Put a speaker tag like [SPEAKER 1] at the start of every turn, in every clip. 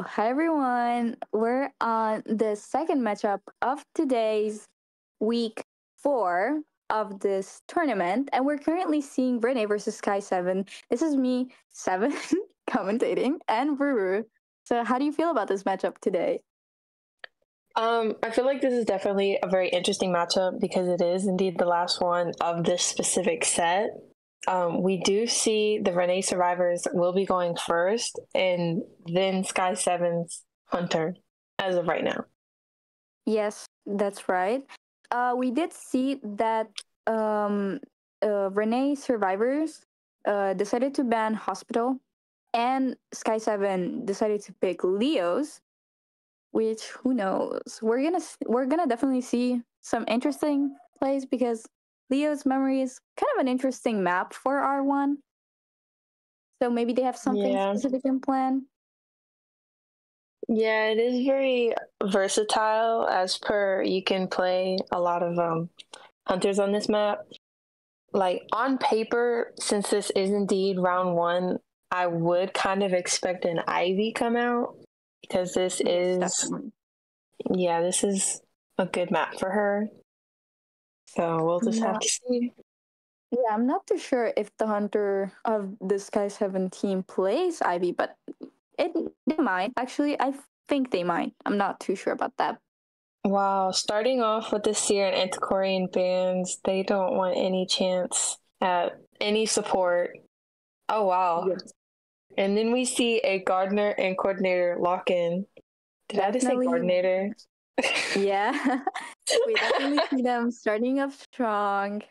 [SPEAKER 1] Hi everyone. We're on the second matchup of today's week 4 of this tournament, and we're currently seeing Renee versus Sky7. This is me, 7, commentating, and Ruru. So, how do you feel about this matchup today?
[SPEAKER 2] I feel like this is definitely a very interesting matchup because it is indeed the last one of this specific set. We do see the Renee survivors will be going first, and then Sky7's Hunter as of right now.
[SPEAKER 1] Yes, that's right. We did see that Renee survivors decided to ban Hospital, and Sky7 decided to pick Leo's. Which, who knows? We're gonna definitely see some interesting plays because Leo's Memory is kind of an interesting map for R1. So maybe they have something
[SPEAKER 2] Yeah.
[SPEAKER 1] specific in plan.
[SPEAKER 2] Yeah, it is very versatile. As per, you can play a lot of hunters on this map. Like on paper, since this is indeed round 1, I would kind of expect an Ivy come out because this
[SPEAKER 1] Definitely.
[SPEAKER 2] this is a good map for her. So we'll just have to see.
[SPEAKER 1] Yeah, I'm not too sure if the hunter of the Sky7 team plays Ivy, but they might. Actually, I think they might. I'm not too sure about that.
[SPEAKER 2] Wow, starting off with the Seer and Antiquarian bands, they don't want any chance at any support. Oh, wow.
[SPEAKER 1] Yes.
[SPEAKER 2] And then we see a Gardener and Coordinator lock in. Did I just say Coordinator?
[SPEAKER 1] Yeah. We definitely see them starting off strong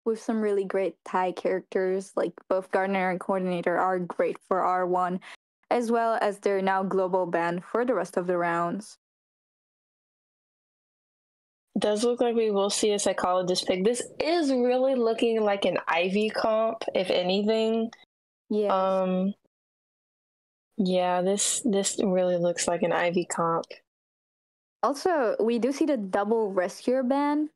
[SPEAKER 1] with some really great Thai characters. Like both Gardener and Coordinator are great for R1, as well as their now global ban for the rest of the rounds.
[SPEAKER 2] Does look like we will see a Psychologist pick. This is really looking like an Ivy comp, if anything.
[SPEAKER 1] Yes.
[SPEAKER 2] Yeah, this really looks like an Ivy comp.
[SPEAKER 1] Also, we do see the double rescuer ban,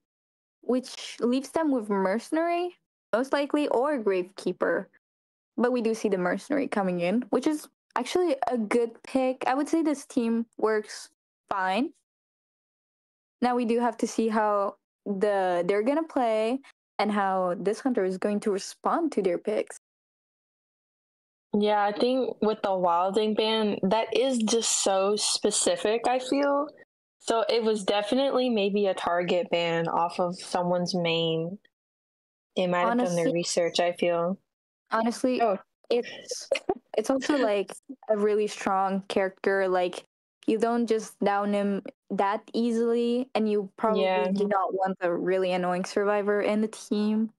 [SPEAKER 1] which leaves them with Mercenary, most likely, or Gravekeeper. But we do see the Mercenary coming in, which is actually a good pick. I would say this team works fine. Now we do have to see how they're gonna play and how this hunter is going to respond to their picks.
[SPEAKER 2] Yeah, I think with the Wilding ban, that is just so specific, I feel. So it was definitely maybe a target ban off of someone's main. They might have done their research, I feel.
[SPEAKER 1] Honestly, it's also like a really strong character. Like you don't just down him that easily, and you probably do not want a really annoying survivor in the team.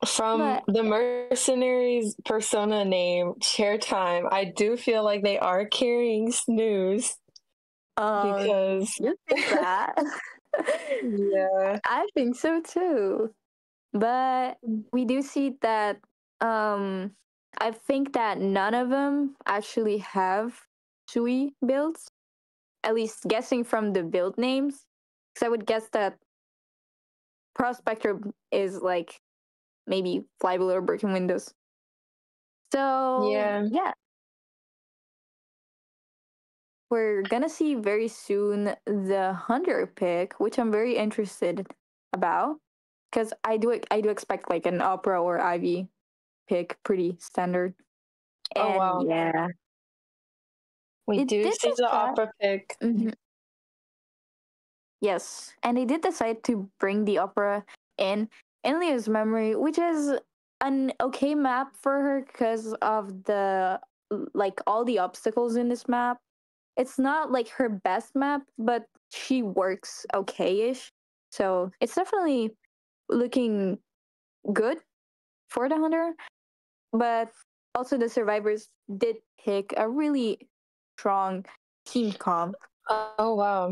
[SPEAKER 2] From the Mercenaries persona name, Chair Time, I do feel like they are carrying Snooze. Because
[SPEAKER 1] you think that?
[SPEAKER 2] Yeah.
[SPEAKER 1] I think so too. But we do see that I think that none of them actually have Shui builds. At least guessing from the build names. Because I would guess that Prospector is like maybe Flyable or Broken Windows. So yeah. We're gonna see very soon the Hunter pick, which I'm very interested about. Because I do expect like an Opera or Ivy pick, pretty standard. And
[SPEAKER 2] wow.
[SPEAKER 1] Yeah.
[SPEAKER 2] We do see the Opera pick.
[SPEAKER 1] Mm-hmm. Yes, and they did decide to bring the Opera in Leo's Memory, which is an okay map for her because of the like all the obstacles in this map. It's not like her best map, but she works okay-ish. So it's definitely looking good for the hunter. But also the survivors did pick a really strong team comp.
[SPEAKER 2] Oh wow.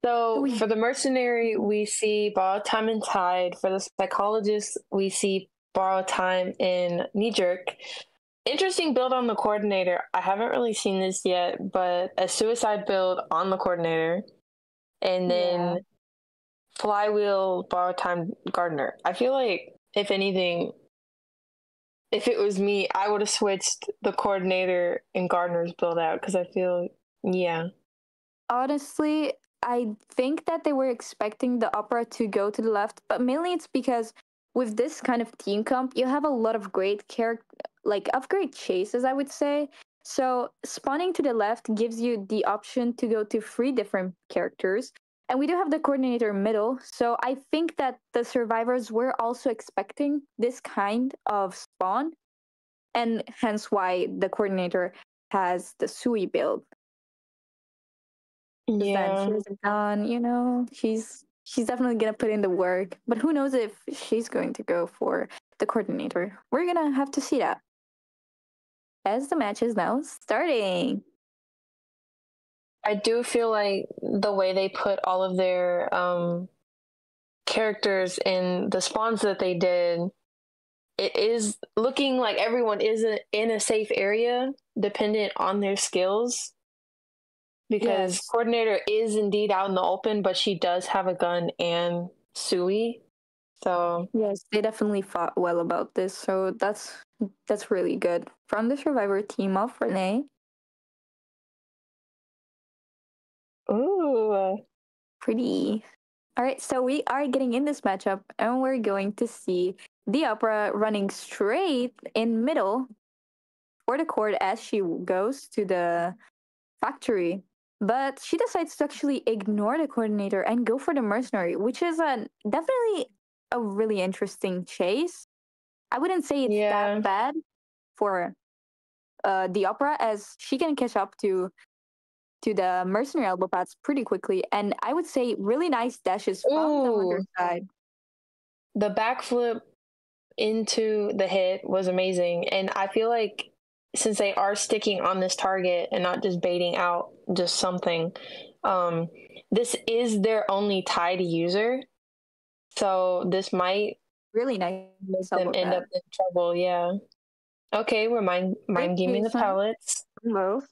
[SPEAKER 2] So for the Mercenary, we see Borrowed Time and Tide. For the Psychologist, we see Borrowed Time in Knee Jerk. Interesting build on the Coordinator. I haven't really seen this yet, but a Suicide build on the Coordinator. And then Flywheel, Borrowed Time, Gardener. I feel like, if anything, if it was me, I would have switched the coordinator and Gardner's build out because I feel, yeah.
[SPEAKER 1] Honestly, I think that they were expecting the opera to go to the left, but mainly it's because with this kind of team comp, you have a lot of great great chases, I would say. So spawning to the left gives you the option to go to 3 different characters. And we do have the coordinator middle. So I think that the survivors were also expecting this kind of spawn, and hence why the coordinator has the Sui build. Then
[SPEAKER 2] Yeah.
[SPEAKER 1] she's gone, she's definitely gonna put in the work. But who knows if she's going to go for the coordinator? We're gonna have to see that as the match is now starting.
[SPEAKER 2] I do feel like the way they put all of their characters in the spawns that they did, it is looking like everyone is in a safe area, dependent on their skills. Because
[SPEAKER 1] Yes.
[SPEAKER 2] coordinator is indeed out in the open, but she does have a gun and Sui. So
[SPEAKER 1] Yes, they definitely fought well about this. So that's really good from the survivor team of Renee.
[SPEAKER 2] ooh.
[SPEAKER 1] Pretty. All right, so we are getting in this matchup, and we're going to see the opera running straight in middle for the court as she goes to the factory. But she decides to actually ignore the coordinator and go for the mercenary, which is definitely a really interesting chase. I wouldn't say it's
[SPEAKER 2] Yeah.
[SPEAKER 1] that bad for the opera, as she can catch up to the mercenary elbow pads pretty quickly. And I would say really nice dashes from the hunter
[SPEAKER 2] Ooh.
[SPEAKER 1] side.
[SPEAKER 2] The backflip into the hit was amazing. And I feel like since they are sticking on this target and not just baiting out just something, this is their only tied user. So this might
[SPEAKER 1] Really nice
[SPEAKER 2] make them
[SPEAKER 1] elbow
[SPEAKER 2] end up
[SPEAKER 1] pad.
[SPEAKER 2] in trouble. Yeah. Okay, we're mind
[SPEAKER 1] Great
[SPEAKER 2] gaming the
[SPEAKER 1] placement
[SPEAKER 2] pellets.
[SPEAKER 1] from both.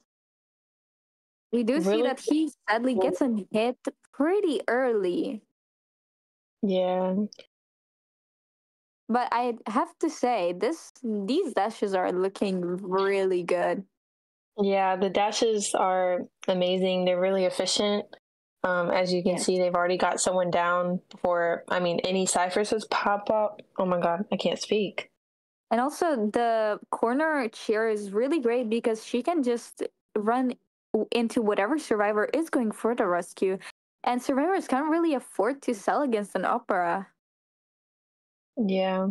[SPEAKER 1] We do see
[SPEAKER 2] Really
[SPEAKER 1] that he sadly
[SPEAKER 2] cool.
[SPEAKER 1] gets a hit pretty early.
[SPEAKER 2] Yeah.
[SPEAKER 1] But I have to say, these dashes are looking really good.
[SPEAKER 2] Yeah, the dashes are amazing. They're really efficient. As you can
[SPEAKER 1] Yes.
[SPEAKER 2] see, they've already got someone down before, I mean, any ciphers has pop up. Oh my God, I can't speak.
[SPEAKER 1] And also, the corner chair is really great because she can just run into whatever survivor is going for the rescue. And survivors can't really afford to sell against an opera.
[SPEAKER 2] Yeah.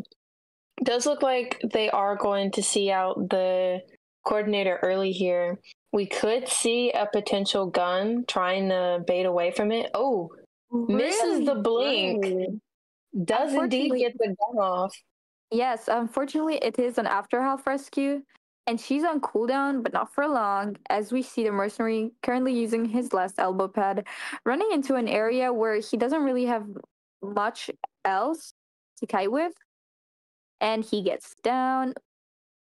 [SPEAKER 2] Does look like they are going to see out the coordinator early here. We could see a potential gun trying to bait away from it. Oh, misses the
[SPEAKER 1] Really
[SPEAKER 2] blink.
[SPEAKER 1] great.
[SPEAKER 2] Does indeed
[SPEAKER 1] Unfortunately,
[SPEAKER 2] get the gun off.
[SPEAKER 1] yes, unfortunately, it is an after half rescue, and she's on cooldown, but not for long, as we see the mercenary currently using his last elbow pad, running into an area where he doesn't really have much else to kite with, and he gets down,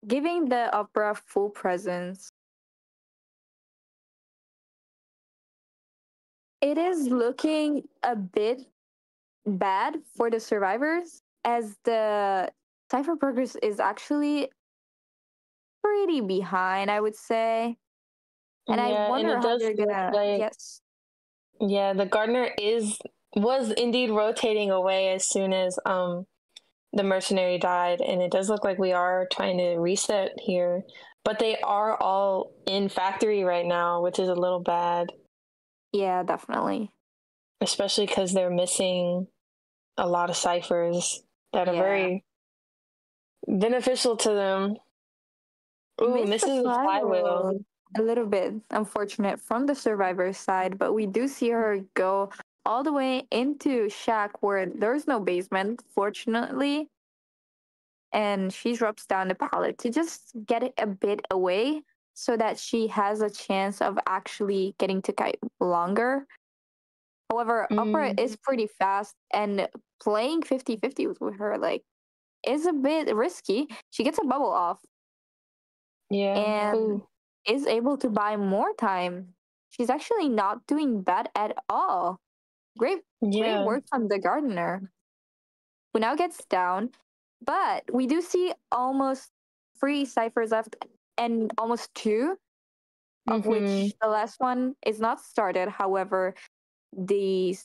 [SPEAKER 1] giving the opera full presence. It is looking a bit bad for the survivors, as the cipher progress is actually pretty behind, I would say. And I
[SPEAKER 2] Yeah, and
[SPEAKER 1] wonder
[SPEAKER 2] it
[SPEAKER 1] how
[SPEAKER 2] does
[SPEAKER 1] they're
[SPEAKER 2] look
[SPEAKER 1] gonna.
[SPEAKER 2] like,
[SPEAKER 1] Yes.
[SPEAKER 2] yeah, the gardener was indeed rotating away as soon as the mercenary died, and it does look like we are trying to reset here. But they are all in factory right now, which is a little bad,
[SPEAKER 1] Yeah, definitely.
[SPEAKER 2] especially because they're missing a lot of ciphers that are
[SPEAKER 1] Yeah.
[SPEAKER 2] very beneficial to them. Ooh,
[SPEAKER 1] Missed the
[SPEAKER 2] misses the flywheel.
[SPEAKER 1] flywheel. A little bit unfortunate from the survivor side, but we do see her go all the way into shack where there's no basement, fortunately. And she drops down the pallet to just get it a bit away so that she has a chance of actually getting to kite longer. However, Opera
[SPEAKER 2] Mm,
[SPEAKER 1] is pretty fast, and playing 50-50 with her is a bit risky. She gets a bubble off
[SPEAKER 2] yeah.
[SPEAKER 1] and
[SPEAKER 2] Ooh,
[SPEAKER 1] is able to buy more time. She's actually not doing bad at all. Great
[SPEAKER 2] yeah.
[SPEAKER 1] work from the gardener, who now gets down. But we do see almost 3 ciphers left, and almost 2, of which the last one is not started. However, the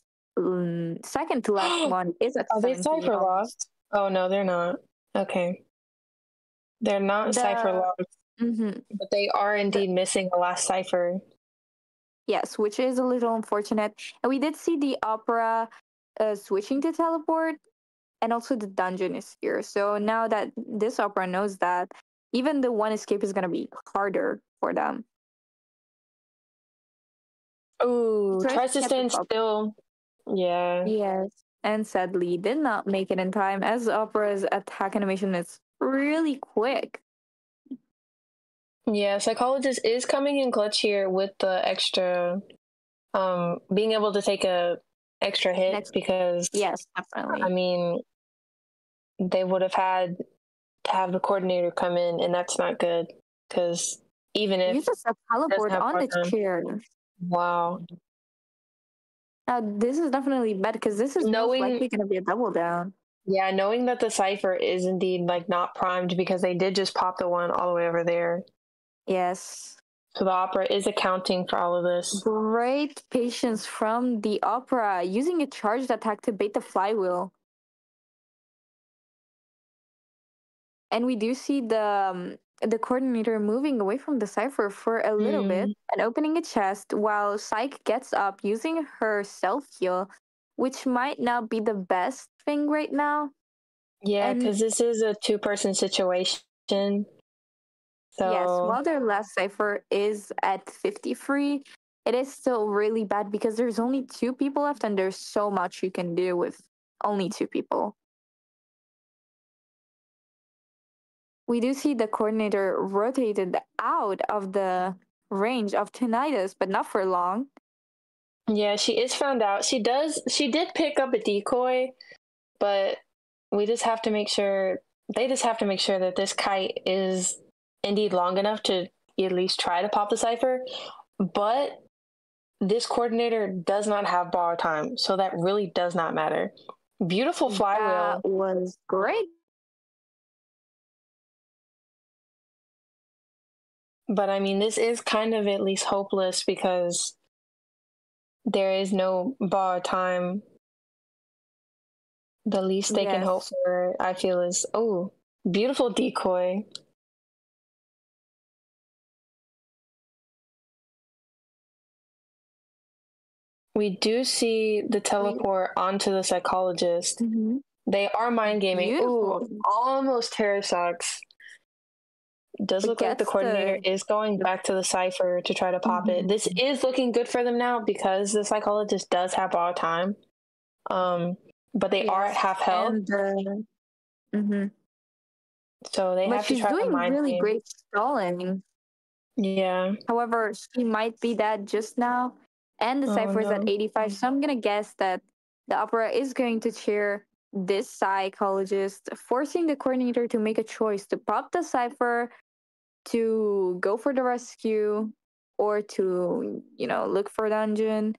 [SPEAKER 1] second to last one is at
[SPEAKER 2] Are they
[SPEAKER 1] 17
[SPEAKER 2] cipher
[SPEAKER 1] almost.
[SPEAKER 2] lost? Oh no, they're not. Okay. They're not cipher lost, but they are indeed missing the last cipher.
[SPEAKER 1] Yes, which is a little unfortunate. And we did see the opera switching to teleport, and also the dungeon is here. So now that this opera knows that, even the one escape is going to be harder for them.
[SPEAKER 2] Ooh, tries to stand still. Yeah.
[SPEAKER 1] Yes. And sadly did not make it in time, as opera's attack animation is really quick.
[SPEAKER 2] Yeah, psychologist is coming in clutch here with the extra being able to take a extra hit because
[SPEAKER 1] yes, definitely.
[SPEAKER 2] I mean they would have had to have the coordinator come in, and that's not good because even if
[SPEAKER 1] uses a teleport on the chair.
[SPEAKER 2] Wow.
[SPEAKER 1] Now this is definitely bad because this is most likely going to be a double down.
[SPEAKER 2] Yeah, knowing that the cipher is indeed like not primed because they did just pop the one all the way over there.
[SPEAKER 1] Yes.
[SPEAKER 2] So the opera is accounting for all of this.
[SPEAKER 1] Great patience from the opera, using a charged attack to bait the flywheel. And we do see the coordinator moving away from the cipher for a little bit and opening a chest while Psyche gets up using her self-heal, which might not be the best thing right now.
[SPEAKER 2] Yeah, because this is a 2-person situation. So
[SPEAKER 1] yes, while their last cipher is at 53, it is still really bad because there's only 2 people left and there's so much you can do with only 2 people. We do see the coordinator rotated out of the range of tinnitus, but not for long.
[SPEAKER 2] Yeah, she is found out. She did pick up a decoy, but we just have to make sure that this kite is indeed long enough to at least try to pop the cipher. But this coordinator does not have borrowed time, so that really does not matter. Beautiful flywheel.
[SPEAKER 1] That was great.
[SPEAKER 2] But I mean, this is kind of at least hopeless because there is no borrowed time. The least they can hope for, I feel, is beautiful decoy. We do see the teleport onto the psychologist. They are mind gaming. Beautiful. Ooh, almost terror sucks. Does look like the coordinator is going back to the cipher to try to pop it. This is looking good for them now because the psychologist does have all time. But they are at half health. So they have to try to mind
[SPEAKER 1] really game. Great stalling.
[SPEAKER 2] Yeah.
[SPEAKER 1] However, she might be dead just now. And the cipher is at 85. So I'm going to guess that the opera is going to cheer this psychologist, forcing the coordinator to make a choice to pop the cipher, to go for the rescue, or to, look for dungeon.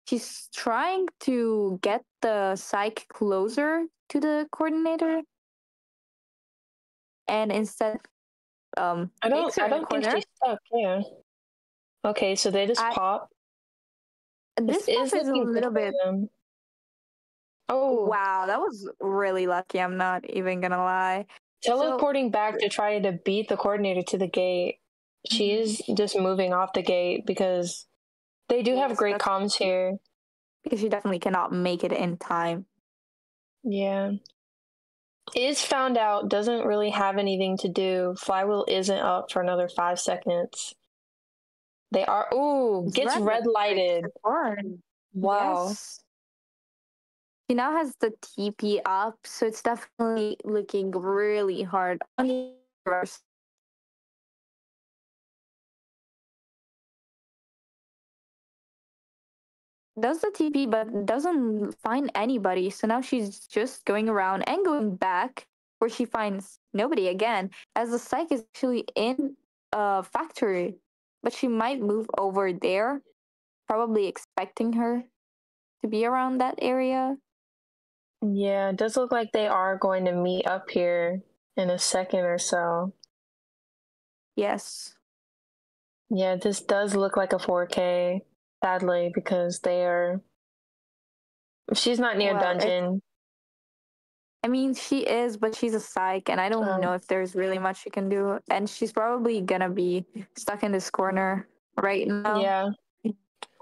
[SPEAKER 1] She's trying to get the psych closer to the coordinator. And instead,
[SPEAKER 2] I don't think she's stuck. Yeah. Okay, so they just pop.
[SPEAKER 1] This is a little bit.
[SPEAKER 2] Oh
[SPEAKER 1] wow, that was really lucky. I'm not even gonna lie.
[SPEAKER 2] Teleporting back to try to beat the coordinator to the gate. She is just moving off the gate because they do have great comms here.
[SPEAKER 1] Because she definitely cannot make it in time.
[SPEAKER 2] Yeah. Is found out, doesn't really have anything to do. Flywheel isn't up for another 5 seconds. They are gets red lighted. Wow.
[SPEAKER 1] Yes. She now has the TP up, so it's definitely looking really hard on the reverse. Does the TP but doesn't find anybody, so now she's just going around and going back where she finds nobody again, as the psych is actually in a factory, but she might move over there, probably expecting her to be around that area.
[SPEAKER 2] Yeah, it does look like they are going to meet up here in a second or so.
[SPEAKER 1] Yes.
[SPEAKER 2] Yeah, this does look like a 4K, sadly, because she's not near
[SPEAKER 1] Well,
[SPEAKER 2] dungeon.
[SPEAKER 1] I mean, she is, but she's a psych, and I don't know if there's really much she can do. And she's probably gonna be stuck in this corner right now.
[SPEAKER 2] Yeah.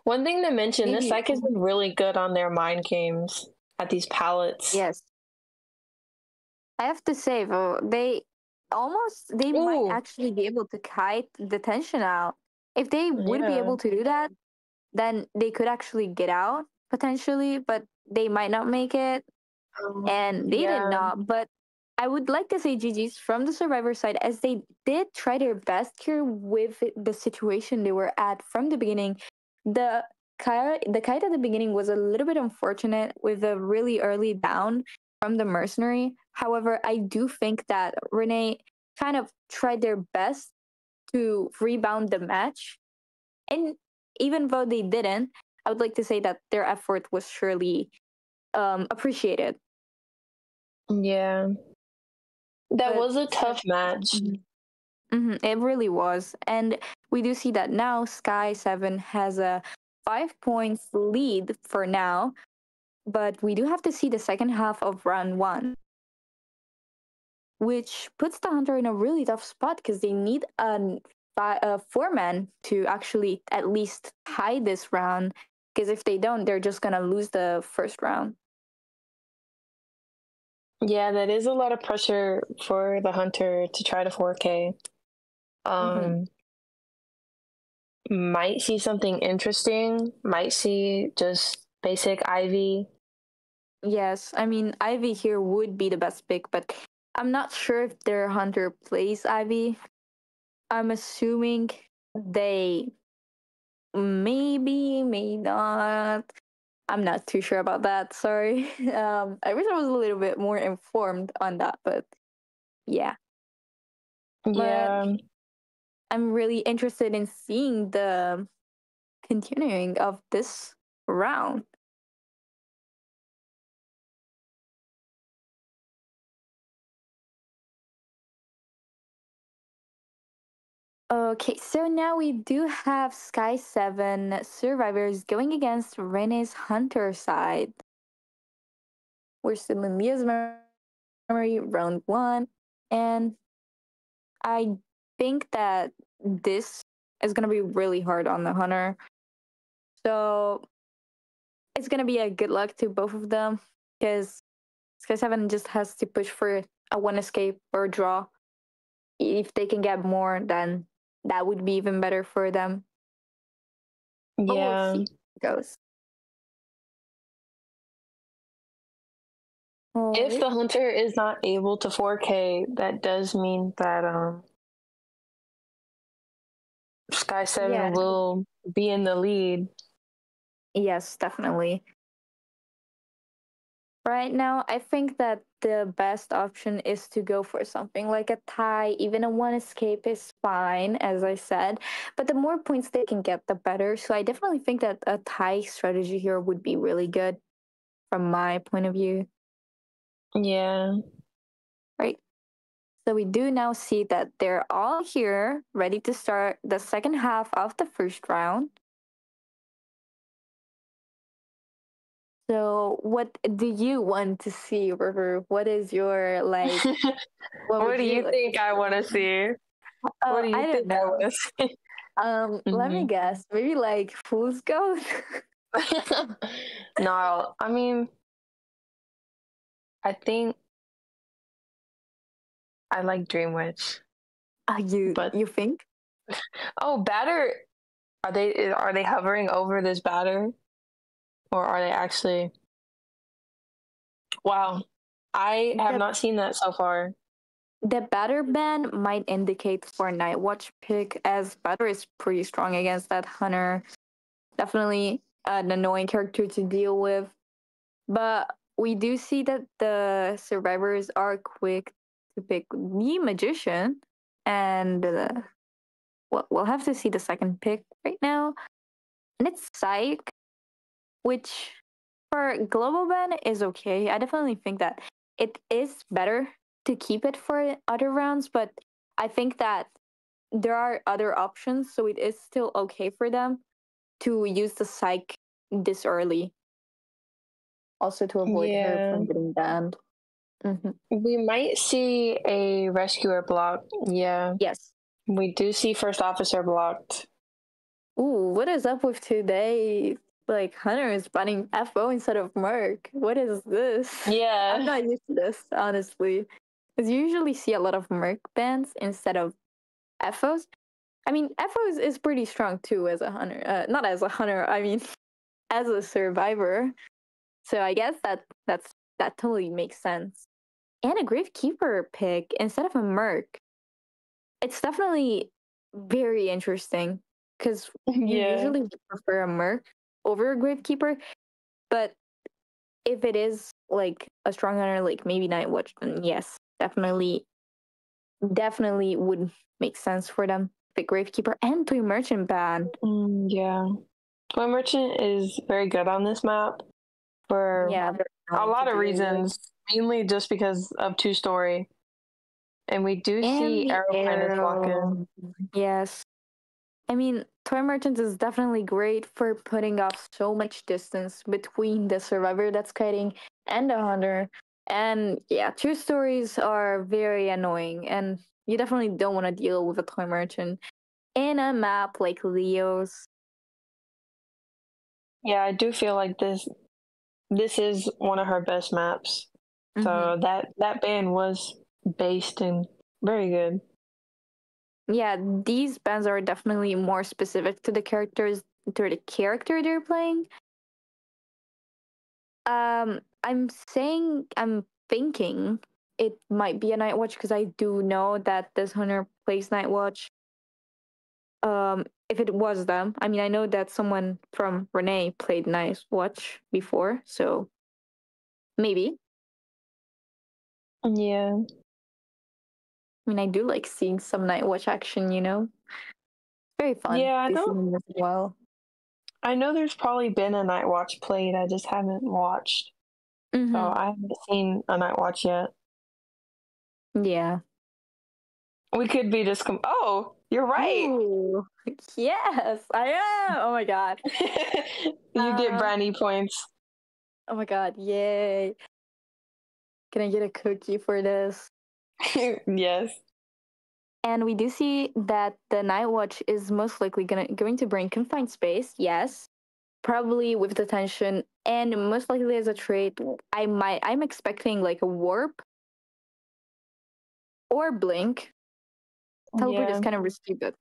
[SPEAKER 2] One thing to mention,
[SPEAKER 1] Maybe.
[SPEAKER 2] this psych has been really good on their mind games at these palettes.
[SPEAKER 1] Yes. I have to say, though, they might actually be able to kite the tension out. If they would be able to do that, then they could actually get out potentially, but they might not make it. And they did not. But I would like to say GG's from the survivor side, as they did try their best here with the situation they were at from the beginning. The kite at the beginning was a little bit unfortunate with a really early down from the mercenary. However, I do think that Renee kind of tried their best to rebound the match. And even though they didn't, I would like to say that their effort was surely appreciated.
[SPEAKER 2] Yeah. That was a tough match.
[SPEAKER 1] It really was. And we do see that now Sky7 has a 5 points lead for now. But we do have to see the second half of round 1, which puts the Hunter in a really tough spot because they need a 4-man to actually at least tie this round. Because if they don't, they're just going to lose the first round.
[SPEAKER 2] Yeah, that is a lot of pressure for the Hunter to try to 4K. Might see something interesting. Might see just basic Ivy.
[SPEAKER 1] Yes, I mean, Ivy here would be the best pick, but I'm not sure if their Hunter plays Ivy. I'm assuming they may not. I'm not too sure about that. Sorry. I wish I was a little bit more informed on that, but yeah.
[SPEAKER 2] Yeah.
[SPEAKER 1] But I'm really interested in seeing the continuing of this round. Okay, so now we do have Sky7 survivors going against Renee's Hunter side. We're still in Leah's memory, round 1, and I think that this is going to be really hard on the Hunter. So it's going to be a good luck to both of them because Sky7 just has to push for a 1 escape or draw. If they can get more, then that would be even better for them.
[SPEAKER 2] Yeah.
[SPEAKER 1] But we'll see how it goes.
[SPEAKER 2] If the Hunter is not able to 4K, that does mean that Sky7 will be in the lead.
[SPEAKER 1] Yes, definitely. Right now, I think that the best option is to go for something like a tie. Even a 1 escape is fine, as I said. But the more points they can get, the better. So I definitely think that a tie strategy here would be really good from my point of view.
[SPEAKER 2] Yeah.
[SPEAKER 1] Right. So we do now see that they're all here, ready to start the second half of the first round. So what do you want to see, River? What is your, like...
[SPEAKER 2] What do you think I want to see? What do you think I want to see?
[SPEAKER 1] Let me guess. Maybe like Fool's Gold?
[SPEAKER 2] No, I mean, I think I like Dream Witch.
[SPEAKER 1] You think?
[SPEAKER 2] Oh, batter. Are they hovering over this batter? Or are they actually... Wow. I have not seen that so far.
[SPEAKER 1] The batter ban might indicate for Night Watch pick, as batter is pretty strong against that Hunter. Definitely an annoying character to deal with. But we do see that the survivors are quick to pick the Magician. And we'll have to see the second pick right now. And it's Psych, which for global ban is okay. I definitely think that it is better to keep it for other rounds, but I think that there are other options, so it is still okay for them to use the psych this early, also to avoid her
[SPEAKER 2] Yeah.
[SPEAKER 1] from getting banned.
[SPEAKER 2] We might see a rescuer block. Yeah.
[SPEAKER 1] Yes.
[SPEAKER 2] We do see first officer blocked.
[SPEAKER 1] Ooh, what is up with today? Like, Hunter is banning FO instead of Merc. What is this?
[SPEAKER 2] Yeah.
[SPEAKER 1] I'm not used to this, honestly. Because you usually see a lot of Merc bans instead of FOs. I mean, FOs is pretty strong too as a Hunter. Not as a Hunter, I mean, as a survivor. So I guess that totally makes sense. And a Gravekeeper pick instead of a Merc. It's definitely very interesting because you
[SPEAKER 2] Yeah.
[SPEAKER 1] usually would prefer a Merc over a Gravekeeper, but if it is like a strong hunter, like maybe Nightwatch, then yes, definitely would make sense for them. Pick Gravekeeper and Toy Merchant ban.
[SPEAKER 2] Yeah. Toy Merchant is very good on this map for a lot of reasons, mainly just because of two-story. And we do see Aeroplanets blocking.
[SPEAKER 1] Yes. I mean, Toy Merchant is definitely great for putting off so much distance between the survivor that's kiting and the hunter. And yeah, two stories are very annoying, and you definitely don't want to deal with a Toy Merchant in a map like Leo's.
[SPEAKER 2] Yeah, I do feel like this is one of her best maps. So that ban was based and very good.
[SPEAKER 1] Yeah, these bans are definitely more specific to the character they're playing. I'm thinking it might be a Night Watch because I do know that this hunter plays Night Watch. If it was them, I mean, I know that someone from Renee played Night Watch before, so maybe.
[SPEAKER 2] Yeah.
[SPEAKER 1] I mean, I do like seeing some Night Watch action, you know? Very fun.
[SPEAKER 2] Yeah, I
[SPEAKER 1] to
[SPEAKER 2] know.
[SPEAKER 1] see them as well.
[SPEAKER 2] I know there's probably been a Night Watch played. I just haven't watched. So I haven't seen a Night Watch yet.
[SPEAKER 1] Yeah.
[SPEAKER 2] We could be just oh, you're right.
[SPEAKER 1] Ooh, yes, I am. Oh my god.
[SPEAKER 2] You get brownie points.
[SPEAKER 1] Oh my god, yay. Can I get a cookie for this?
[SPEAKER 2] Yes.
[SPEAKER 1] And we do see that the Night Watch is most likely going to bring confined space, yes. Probably with detention, and most likely as a trait, I'm expecting like a warp or blink. Teleport is kind of risky, but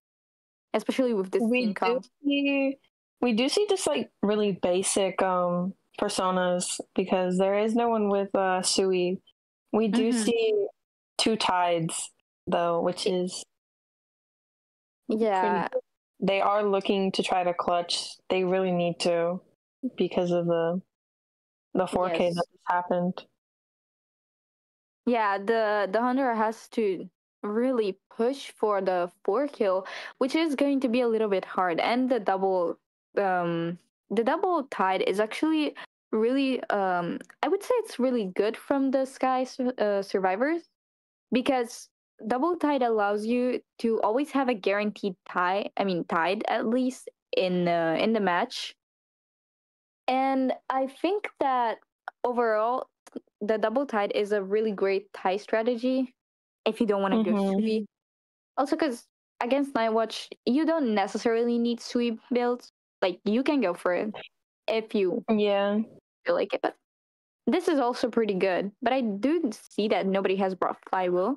[SPEAKER 1] especially with this team comp.
[SPEAKER 2] We do see just like really basic personas because there is no one with Sui. We do see two tides though, which is they are looking to try to clutch. They really need to because of the 4K that just happened.
[SPEAKER 1] Yeah, the hunter has to really push for the 4 kill, which is going to be a little bit hard. And the double tide is actually really I would say it's really good from the Sky survivors, because double tide allows you to always have a guaranteed tide at least in the match. And I think that overall the double tide is a really great tie strategy if you don't want to go sweep. Also, because against Nightwatch, you don't necessarily need sweep builds. Like, you can go for it if you feel like it. But this is also pretty good. But I do see that nobody has brought Flywheel,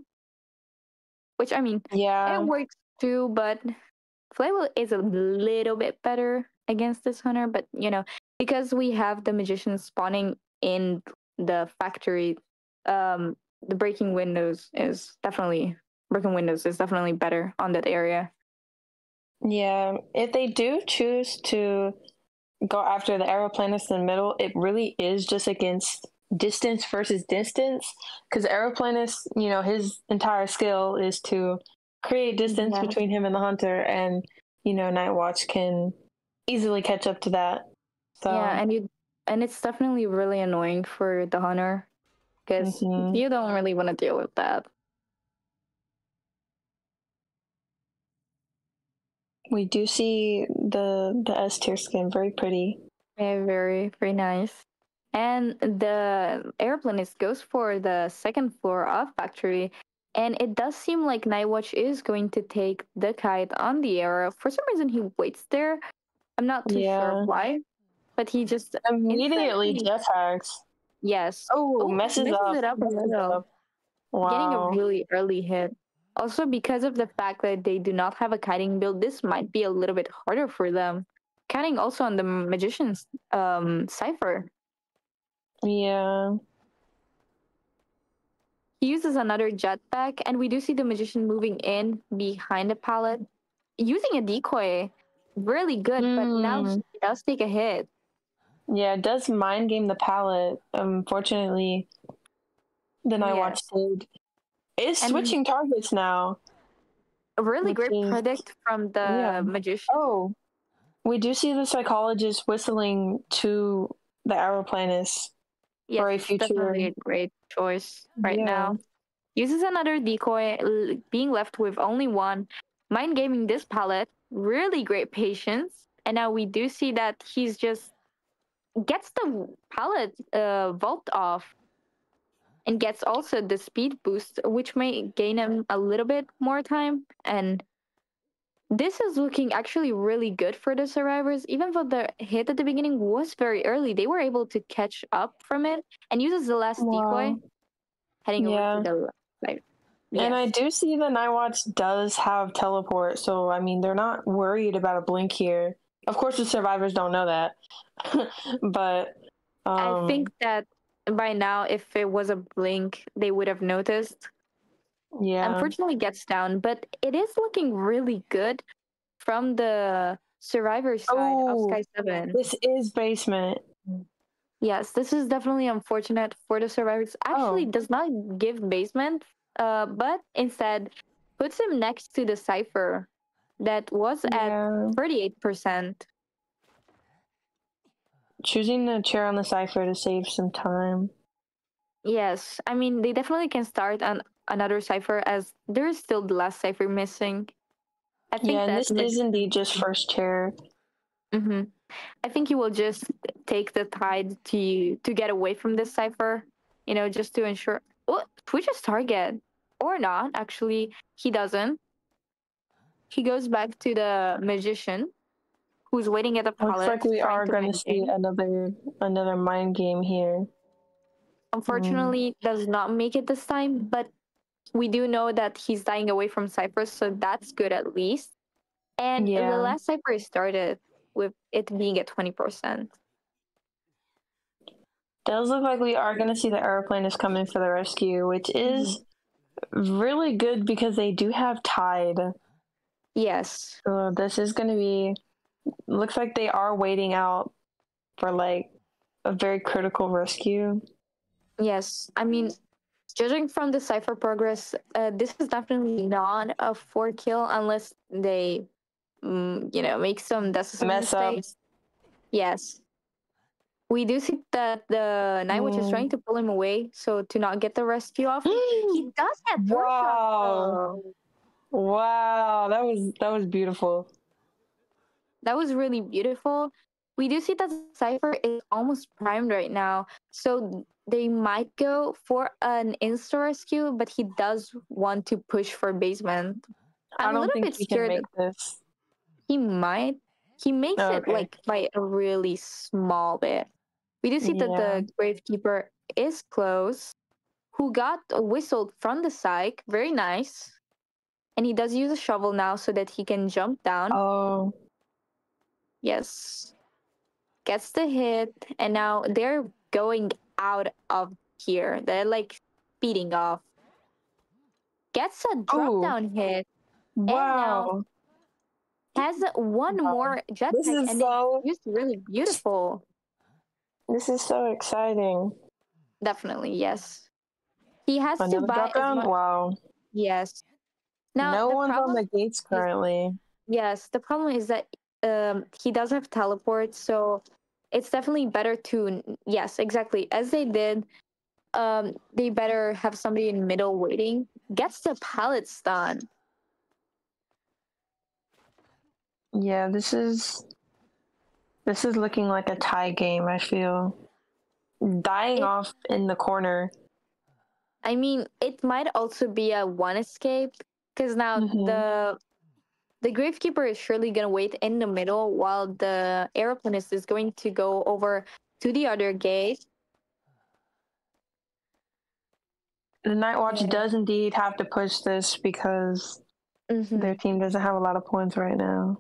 [SPEAKER 1] which, I mean, it works too, but Flywheel is a little bit better against this hunter. But, you know, because we have the magician spawning in the factory, the breaking windows is definitely better on that area.
[SPEAKER 2] Yeah, if they do choose to go after the aeroplanets in the middle, it really is just against distance versus distance. Because aeroplanets, you know, his entire skill is to create distance between him and the hunter, and you know, Nightwatch can easily catch up to that. So
[SPEAKER 1] yeah, and it's definitely really annoying for the hunter because you don't really want to deal with that.
[SPEAKER 2] We do see the S tier skin, very pretty.
[SPEAKER 1] Yeah, very, very nice. And the airplanist goes for the second floor of factory. And it does seem like Nightwatch is going to take the kite on the air. For some reason, he waits there. I'm not too sure why, but he just
[SPEAKER 2] immediately
[SPEAKER 1] instantly,
[SPEAKER 2] jetpacks.
[SPEAKER 1] yes.
[SPEAKER 2] Oh, messes
[SPEAKER 1] it up as well.
[SPEAKER 2] Wow.
[SPEAKER 1] Getting a really early hit. Also, because of the fact that they do not have a kiting build, this might be a little bit harder for them. Kiting also on the magician's cipher.
[SPEAKER 2] Yeah.
[SPEAKER 1] He uses another jetpack, and we do see the magician moving in behind the pallet, using a decoy. Really good, but now he does take a hit.
[SPEAKER 2] Yeah, it does mind game the pallet. Unfortunately, the Nightwatch dude is switching targets now.
[SPEAKER 1] A really great predict from the magician.
[SPEAKER 2] Oh, we do see the psychologist whistling to the aeroplanist for a future.
[SPEAKER 1] Definitely a great choice right now. Uses another decoy, being left with only one. Mind gaming this pallet, really great patience. And now we do see that he's just gets the pallet vault off and gets also the speed boost, which may gain him a little bit more time. And this is looking actually really good for the survivors. Even though the hit at the beginning was very early, they were able to catch up from it and uses the last decoy, heading over to the left.
[SPEAKER 2] And I do see the Nightwatch does have teleport, so I mean they're not worried about a blink here. Of course, the survivors don't know that, but
[SPEAKER 1] I think that by now, if it was a blink, they would have noticed.
[SPEAKER 2] Yeah.
[SPEAKER 1] Unfortunately, gets down, but it is looking really good from the survivor side of Sky7.
[SPEAKER 2] This is basement.
[SPEAKER 1] Yes, this is definitely unfortunate for the survivors. Actually, does not give basement, but instead puts him next to the cipher that was at 38%.
[SPEAKER 2] Choosing the chair on the cipher to save some time.
[SPEAKER 1] Yes, I mean they definitely can start on another cipher as there is still the last cipher missing. I think
[SPEAKER 2] and this is indeed just first chair.
[SPEAKER 1] I think he will just take the tide to get away from this cipher, just to ensure. Oh, switches target or not? Actually, he doesn't. He goes back to the magician, who's waiting at the pallet.
[SPEAKER 2] Looks like we are going to see another mind game here.
[SPEAKER 1] Unfortunately, does not make it this time, but we do know that he's dying away from ciphers, so that's good at least. And the last cipher started with it being at 20%.
[SPEAKER 2] Does look like we are going to see the airplane is coming for the rescue, which is really good because they do have tide.
[SPEAKER 1] Yes.
[SPEAKER 2] So this is going to be, looks like they are waiting out for like a very critical rescue.
[SPEAKER 1] Yes. I mean, judging from the cipher progress, this is definitely not a 4 kill unless they, make some necessary mistakes. Yes. We do see that the Nightwatch is trying to pull him away, so to not get the rescue off. He does get third shot.
[SPEAKER 2] Wow, that was beautiful.
[SPEAKER 1] That was really beautiful. We do see that Cypher is almost primed right now, so they might go for an insta rescue, but he does want to push for basement. I'm a little bit scared.
[SPEAKER 2] Can make this.
[SPEAKER 1] He might. He makes it like by a really small bit. We do see that the Gravekeeper is close, who got whistled from the psych. Very nice. And he does use a shovel now so that he can jump down.
[SPEAKER 2] Oh.
[SPEAKER 1] Yes. Gets the hit, and now they're going out of here. They're like speeding off. Gets a drop down hit.
[SPEAKER 2] Wow.
[SPEAKER 1] And now has one more jetpack, and it's really beautiful.
[SPEAKER 2] This is so exciting.
[SPEAKER 1] Definitely, yes. He has to buy
[SPEAKER 2] Wow.
[SPEAKER 1] Yes. Now
[SPEAKER 2] no one's on the gates currently.
[SPEAKER 1] Yes, the problem is that he does have teleport, so it's definitely better to, yes, exactly, as they did, they better have somebody in middle waiting. Gets the pallet stun.
[SPEAKER 2] Yeah, this is looking like a tie game, I feel. Dying off in the corner.
[SPEAKER 1] I mean, it might also be a one escape because now the Gravekeeper is surely gonna wait in the middle while the Aeroplanist is going to go over to the other gate.
[SPEAKER 2] The Night Watch does indeed have to push this because their team doesn't have a lot of points right now.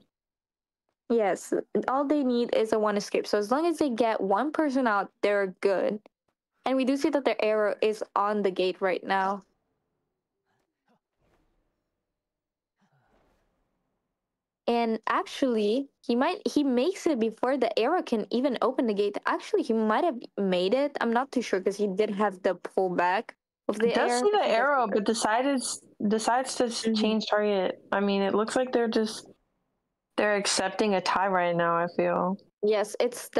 [SPEAKER 1] Yes, all they need is a one escape. So as long as they get one person out, they're good. And we do see that their arrow is on the gate right now. And actually, he makes it before the arrow can even open the gate. Actually, he might have made it. I'm not too sure because he did have the pullback of the
[SPEAKER 2] does
[SPEAKER 1] arrow.
[SPEAKER 2] see the arrow, but decides to change target. I mean, it looks like they're accepting a tie right now, I feel.
[SPEAKER 1] Yes, it's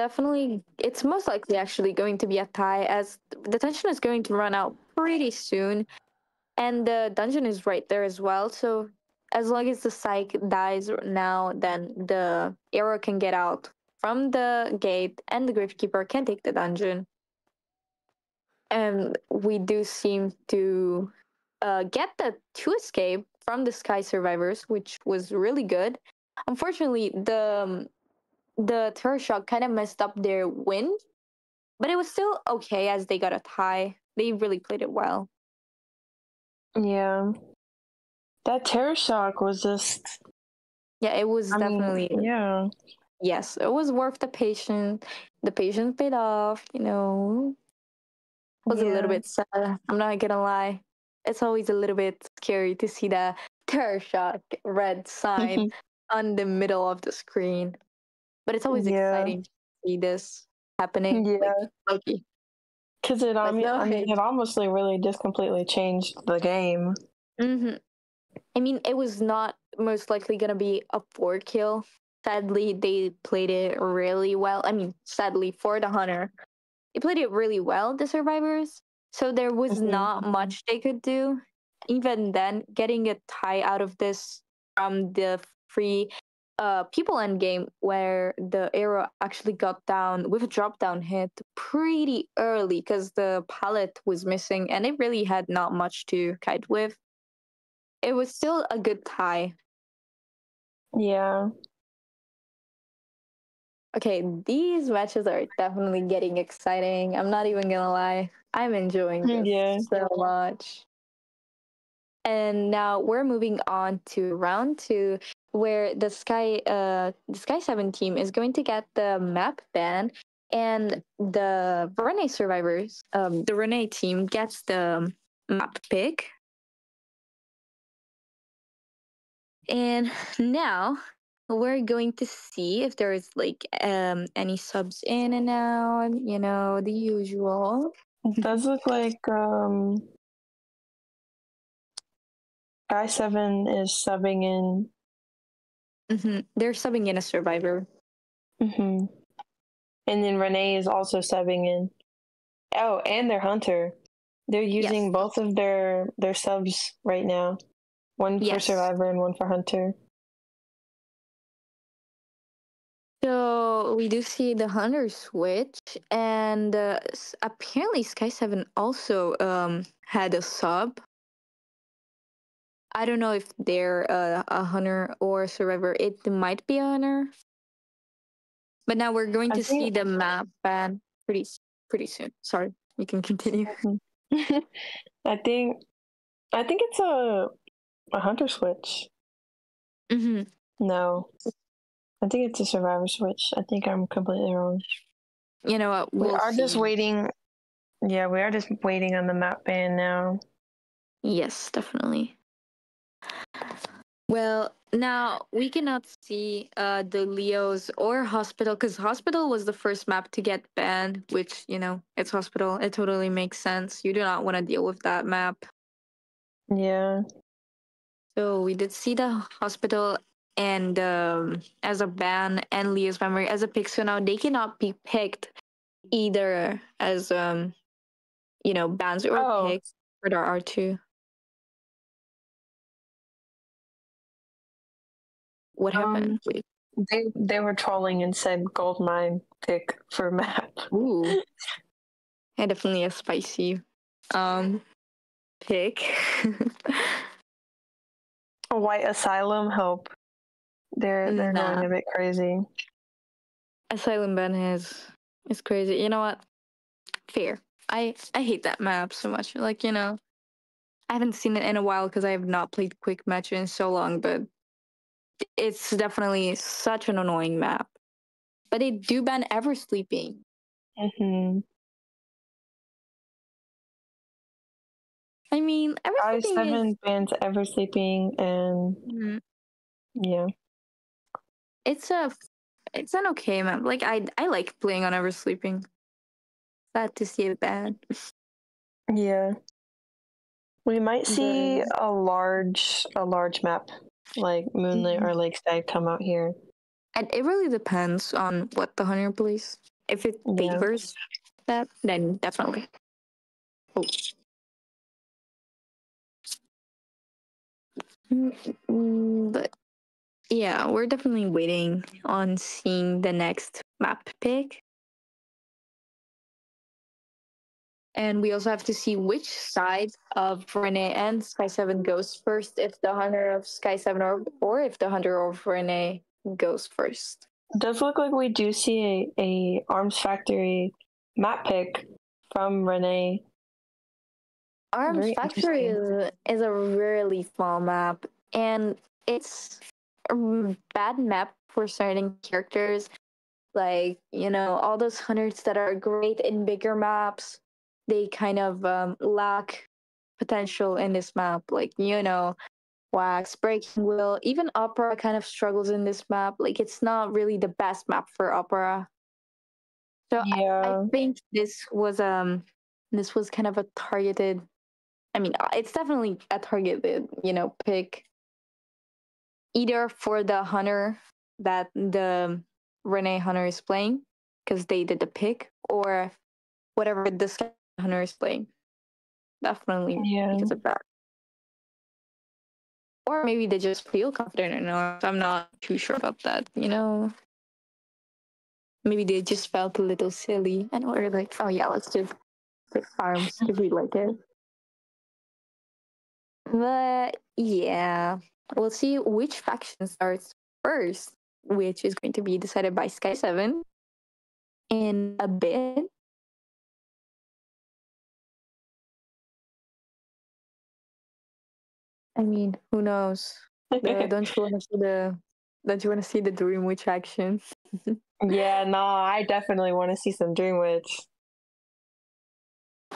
[SPEAKER 1] most likely actually going to be a tie as the tension is going to run out pretty soon. And the dungeon is right there as well. So as long as the psych dies now, then the arrow can get out from the gate and the Gravekeeper can take the dungeon. And we do seem to get the 2 escape from the Sky survivors, which was really good. Unfortunately, the Terror Shock kind of messed up their win, but it was still okay as they got a tie. They really played it well.
[SPEAKER 2] Yeah. That Terror Shock was just...
[SPEAKER 1] Yeah, it was definitely...
[SPEAKER 2] yeah.
[SPEAKER 1] Yes, it was worth the patience. The patience paid off, you know. It was a little bit sad. I'm not gonna lie. It's always a little bit scary to see the Terror Shock red sign on the middle of the screen. But it's always exciting to see this happening.
[SPEAKER 2] Yeah.
[SPEAKER 1] Loki.
[SPEAKER 2] Because it almost really just completely changed the game.
[SPEAKER 1] I mean, it was not most likely going to be a 4 kill. Sadly, they played it really well. I mean, sadly for the Hunter, they played it really well, the survivors. So there was not much they could do. Even then, getting a tie out of this from the free people end game where the arrow actually got down with a drop down hit pretty early because the pallet was missing and it really had not much to kite with. It was still a good tie.
[SPEAKER 2] Yeah.
[SPEAKER 1] Okay, these matches are definitely getting exciting. I'm not even gonna lie. I'm enjoying this so much. And now we're moving on to round 2, where the Sky7 team is going to get the map ban, and the Renee survivors, the Renee team gets the map pick. And now we're going to see if there is any subs in and out, you know, the usual.
[SPEAKER 2] It does look like Sky7 is subbing in.
[SPEAKER 1] They're subbing in a survivor.
[SPEAKER 2] And then Renee is also subbing in. Oh, and their Hunter. They're using both of their subs right now. One for survivor and one for Hunter.
[SPEAKER 1] So we do see the Hunter switch, and apparently Sky7 also had a sub. I don't know if they're a Hunter or a survivor. It might be a Hunter. But now we're going to see the map ban pretty soon. Sorry, you can continue.
[SPEAKER 2] I think it's a Hunter switch. No. I think it's a survivor switch. I think I'm completely wrong.
[SPEAKER 1] You know what?
[SPEAKER 2] We are just waiting. Yeah, we are just waiting on the map ban now.
[SPEAKER 1] Yes, definitely. Well, now we cannot see the Leos or Hospital because Hospital was the first map to get banned, which, you know, it's Hospital. It totally makes sense. You do not want to deal with that map.
[SPEAKER 2] Yeah.
[SPEAKER 1] So we did see the Hospital and as a ban and Leo's memory as a pick. So now they cannot be picked either as bans or picks for the R2. What happened? Wait.
[SPEAKER 2] They were trolling and said gold mine pick for map.
[SPEAKER 1] Ooh. Yeah, definitely a spicy pick.
[SPEAKER 2] A white asylum, hope. They're going a bit crazy.
[SPEAKER 1] Asylum ban is crazy. You know what? Fair. I hate that map so much. Like, I haven't seen it in a while because I have not played quick match in so long, but it's definitely such an annoying map. But they do ban ever sleeping.
[SPEAKER 2] Mm-hmm.
[SPEAKER 1] I mean, ever sleeping
[SPEAKER 2] Sky7 bans ever sleeping, and yeah,
[SPEAKER 1] it's an okay map. Like I like playing on ever sleeping. Sad to see it bad.
[SPEAKER 2] Yeah, we might see a large map like Moonlit or Lakeside come out here.
[SPEAKER 1] And it really depends on what the hunter plays. If it favors that, then definitely. Oh. But yeah, we're definitely waiting on seeing the next map pick. And we also have to see which side of Renee and Sky7 goes first, if the hunter of Sky7 or if the hunter of Renee goes first.
[SPEAKER 2] It does look like we do see a Arms Factory map pick from Renee.
[SPEAKER 1] Arms Factory is a really small map, and it's a bad map for certain characters. Like, all those hunters that are great in bigger maps, they kind of lack potential in this map. Like, Wax, Breaking Wheel, even Opera kind of struggles in this map. Like, it's not really the best map for Opera. So I think this was kind of a targeted. I mean, it's definitely a targeted, pick. Either for the hunter that the Renee hunter is playing, because they did the pick, or whatever this hunter is playing. Definitely because of that. Or maybe they just feel confident enough. I'm not too sure about that, Maybe they just felt a little silly and were like, oh yeah, let's just pick arms to be like it. But yeah, we'll see which faction starts first, which is going to be decided by Sky7 in a bit. I mean, who knows? Don't you want to see the Dream Witch action?
[SPEAKER 2] Yeah, no, I definitely want to see some Dream Witch.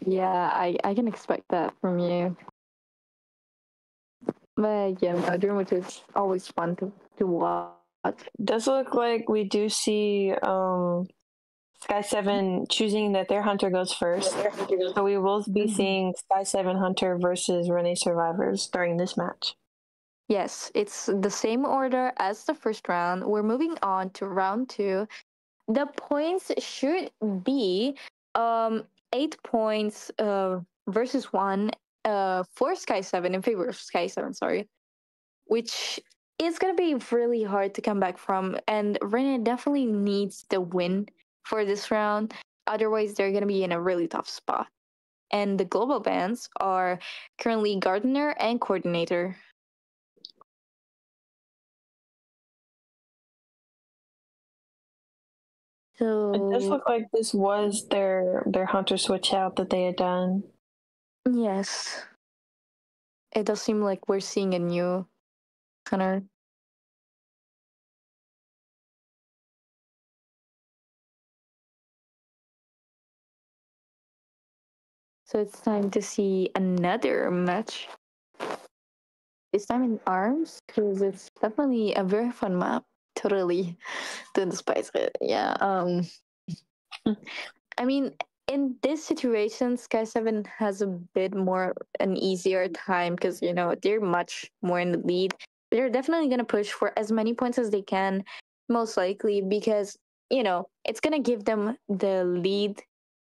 [SPEAKER 1] Yeah, I can expect that from you. But yeah, no, Dream Witch is always fun to watch.
[SPEAKER 2] Does look like we do see Sky7 choosing that their hunter goes first. So we will be seeing Sky7 Hunter versus Renee Survivors during this match.
[SPEAKER 1] Yes, it's the same order as the first round. We're moving on to round 2. The points should be 8 points versus 1 for Sky7 in favor of Sky7, sorry. Which is going to be really hard to come back from. And Renee definitely needs the win for this round. Otherwise, they're going to be in a really tough spot. And the global bans are currently Gardener and Coordinator. So
[SPEAKER 2] it does look like this was their hunter switch out that they had done.
[SPEAKER 1] Yes. It does seem like we're seeing a new hunter. So it's time to see another match. This time in arms, because it's definitely a very fun map. Totally don't despise it. Yeah. I mean, in this situation, Sky7 has a bit more an easier time because they're much more in the lead. They're definitely gonna push for as many points as they can, most likely, because it's gonna give them the lead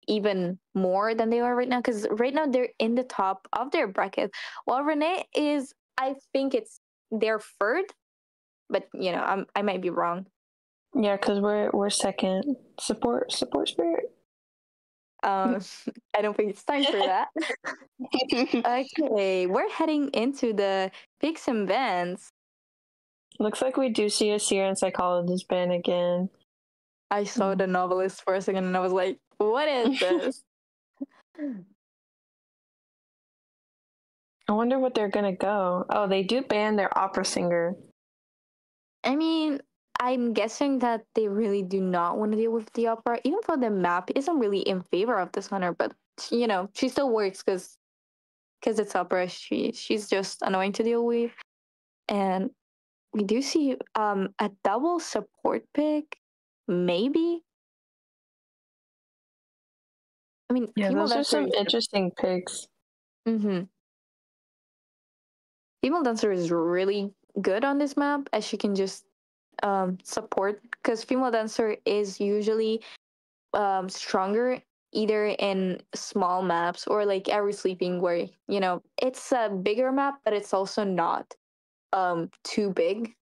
[SPEAKER 1] even more than they are right now, because right now they're in the top of their bracket, while Renee is, I think it's their third, but I might be wrong.
[SPEAKER 2] Yeah, because we're second. Support spirit.
[SPEAKER 1] I don't think it's time for that. Okay, we're heading into the picks and bans.
[SPEAKER 2] Looks like we do see a seer and psychologist ban again.
[SPEAKER 1] I saw the novelist for a second and I was like, what is this?
[SPEAKER 2] I wonder what they're gonna go. Oh, they do ban their opera singer.
[SPEAKER 1] I mean, I'm guessing that they really do not want to deal with the opera, even though the map isn't really in favor of this hunter, but she still works because it's opera. She's just annoying to deal with. And we do see a double support pick, maybe. I mean,
[SPEAKER 2] Yeah, those are some interesting picks.
[SPEAKER 1] Mm-hmm. Female dancer is really good on this map, as she can just support, because female dancer is usually stronger either in small maps or like Every Sleeping, where it's a bigger map, but it's also not too big,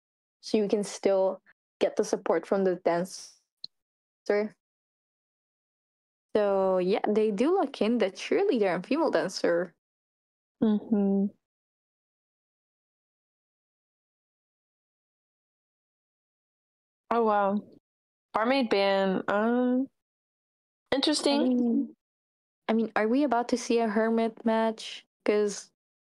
[SPEAKER 1] so you can still get the support from the dancer. So yeah, they do lock in the cheerleader and female dancer.
[SPEAKER 2] Mm-hmm. Oh wow, barmaid ban. Interesting.
[SPEAKER 1] I mean, are we about to see a hermit match? Because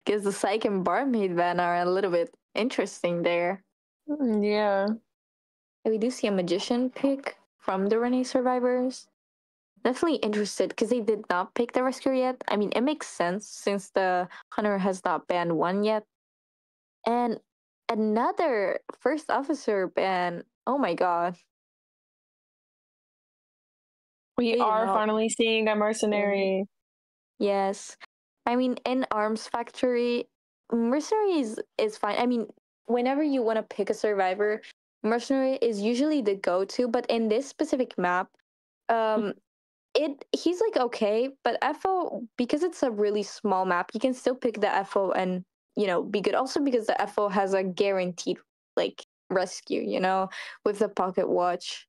[SPEAKER 1] the psych and barmaid ban are a little bit interesting there.
[SPEAKER 2] Yeah.
[SPEAKER 1] We do see a magician pick from the Renee survivors. Definitely interested because they did not pick the rescuer yet. I mean, it makes sense since the hunter has not banned one yet. And another first officer ban. Oh my god.
[SPEAKER 2] We are finally seeing a mercenary.
[SPEAKER 1] Yes. I mean, in Arms Factory, mercenary is fine. I mean, whenever you want to pick a survivor, mercenary is usually the go-to, but in this specific map, he's like okay, but FO, because it's a really small map, you can still pick the FO and be good. Also because the FO has a guaranteed like rescue, with the pocket watch.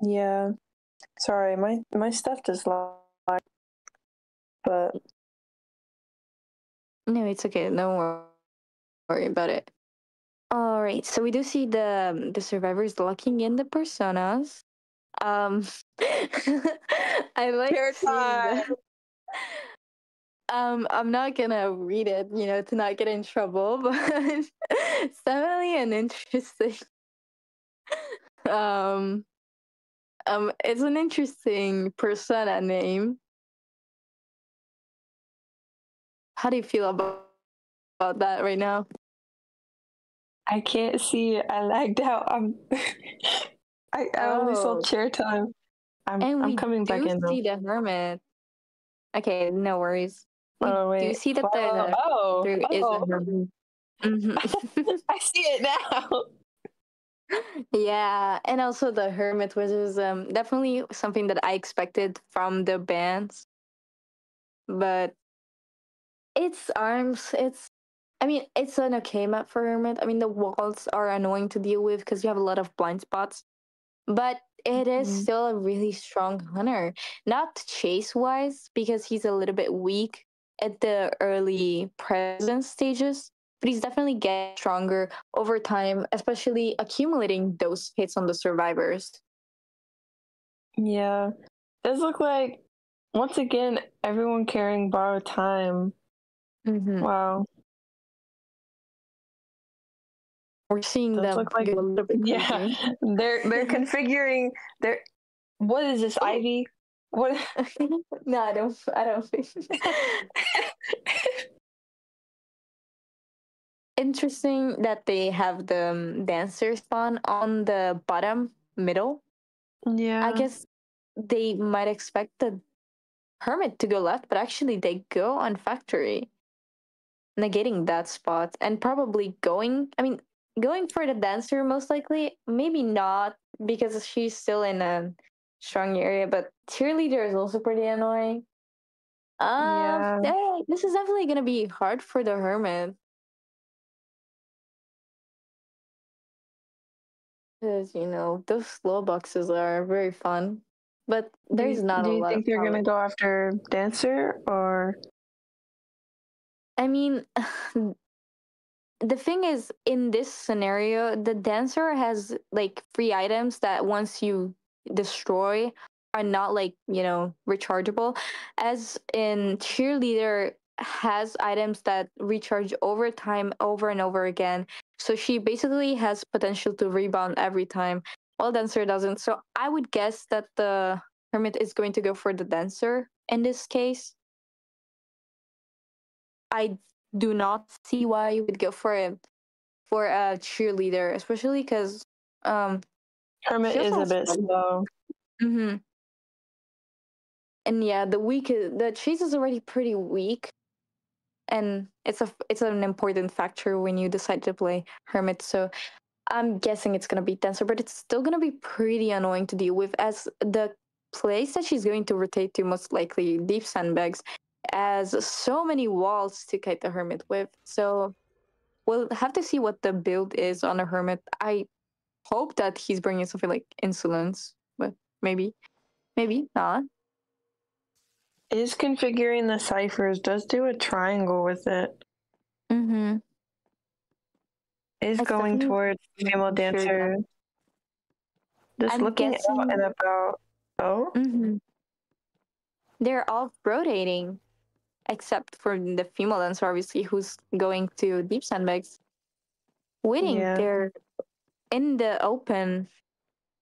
[SPEAKER 2] Yeah. Sorry, my stuff just lag. But
[SPEAKER 1] no, it's okay. Don't worry about it. All right, so we do see the survivors locking in the personas. I like seeing the. I'm not gonna read it, to not get in trouble, but it's definitely an interesting. Um, it's an interesting persona name. How do you feel about that right now?
[SPEAKER 2] I can't see it. I lagged out. I only saw chair time. I'm coming back in though.
[SPEAKER 1] We do see the hermit. Okay, no worries. We do see that there is a hermit. Mm-hmm.
[SPEAKER 2] I see it now.
[SPEAKER 1] Yeah, and also the hermit, which is definitely something that I expected from the bands. But it's Arms. It's an okay map for hermit. I mean, the walls are annoying to deal with because you have a lot of blind spots, but it is still a really strong hunter. Not chase wise, because he's a little bit weak at the early presence stages, but he's definitely getting stronger over time, especially accumulating those hits on the survivors.
[SPEAKER 2] Yeah. Does look like, once again, everyone carrying borrowed time.
[SPEAKER 1] Mm-hmm.
[SPEAKER 2] Wow.
[SPEAKER 1] We're seeing them
[SPEAKER 2] look like,
[SPEAKER 1] a little bit crazy.
[SPEAKER 2] Yeah, they're configuring their. What is this, Ivy? What?
[SPEAKER 1] No, I don't think. Interesting that they have the dancer spawn on the bottom middle.
[SPEAKER 2] Yeah.
[SPEAKER 1] I guess they might expect the hermit to go left, but actually they go on factory, negating that spot and probably going for the dancer most likely. Maybe not, because she's still in a strong area, but cheerleader is also pretty annoying.
[SPEAKER 2] Yeah.
[SPEAKER 1] This is definitely gonna be hard for the hermit. Because, those slow boxes are very fun. But there's not
[SPEAKER 2] Do
[SPEAKER 1] a
[SPEAKER 2] you
[SPEAKER 1] lot of
[SPEAKER 2] think they're gonna
[SPEAKER 1] talent.
[SPEAKER 2] go after Dancer or?
[SPEAKER 1] I mean, the thing is, in this scenario, the dancer has like free items that once you destroy are not like, rechargeable. As in cheerleader has items that recharge over time over and over again. So she basically has potential to rebound every time, while dancer doesn't. So I would guess that the hermit is going to go for the dancer in this case. I do not see why you would go for a cheerleader, especially because
[SPEAKER 2] Hermit
[SPEAKER 1] she
[SPEAKER 2] is
[SPEAKER 1] also
[SPEAKER 2] a
[SPEAKER 1] has
[SPEAKER 2] bit
[SPEAKER 1] fun.
[SPEAKER 2] slow.
[SPEAKER 1] Mm-hmm. And yeah, the chase is already pretty weak, and it's an important factor when you decide to play hermit. So I'm guessing it's gonna be denser, but it's still gonna be pretty annoying to deal with, as the place that she's going to rotate to most likely deep sandbags, as so many walls to kite the hermit with. So we'll have to see what the build is on a hermit. I hope that he's bringing something like insolence, but maybe not.
[SPEAKER 2] Is configuring the ciphers, does do a triangle with it.
[SPEAKER 1] Mm-hmm.
[SPEAKER 2] Is
[SPEAKER 1] It's
[SPEAKER 2] going
[SPEAKER 1] definitely
[SPEAKER 2] towards female
[SPEAKER 1] sure
[SPEAKER 2] dancer.
[SPEAKER 1] them.
[SPEAKER 2] Just
[SPEAKER 1] I'm
[SPEAKER 2] looking out
[SPEAKER 1] guessing
[SPEAKER 2] and about. Oh,
[SPEAKER 1] they're all rotating, except for the female dancer, obviously, who's going to deep sandbags. Waiting
[SPEAKER 2] yeah.
[SPEAKER 1] there in the open.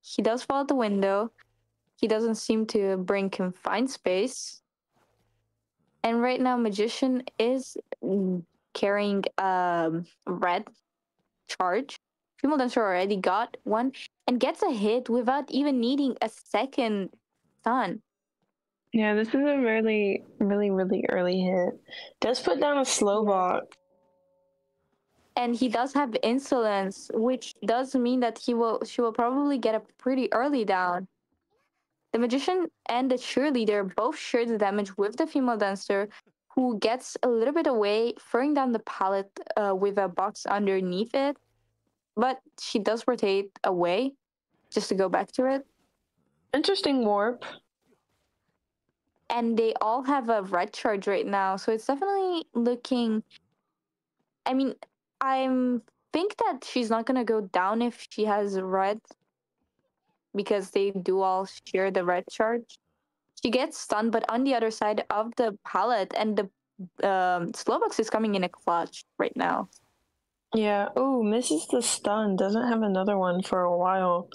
[SPEAKER 1] He does fall out the window. He doesn't seem to bring confined space. And right now, Magician is carrying red charge. Female dancer already got one and gets a hit without even needing a second stun.
[SPEAKER 2] Yeah, this is a really, really, really early hit. Does put down a slow
[SPEAKER 1] Yeah.
[SPEAKER 2] box.
[SPEAKER 1] And he does have insolence, which does mean that she will probably get a pretty early down. The magician and the cheerleader both share the damage with the female dancer, who gets a little bit away, throwing down the pallet with a box underneath it. But she does rotate away just to go back to it.
[SPEAKER 2] Interesting warp.
[SPEAKER 1] And they all have a red charge right now, so it's definitely looking. I mean, I think that she's not gonna go down if she has red, because they do all share the red charge. She gets stunned, but on the other side of the pallet, and the Slowbox is coming in a clutch right now.
[SPEAKER 2] Yeah. Oh, misses the stun. Doesn't have another one for a while.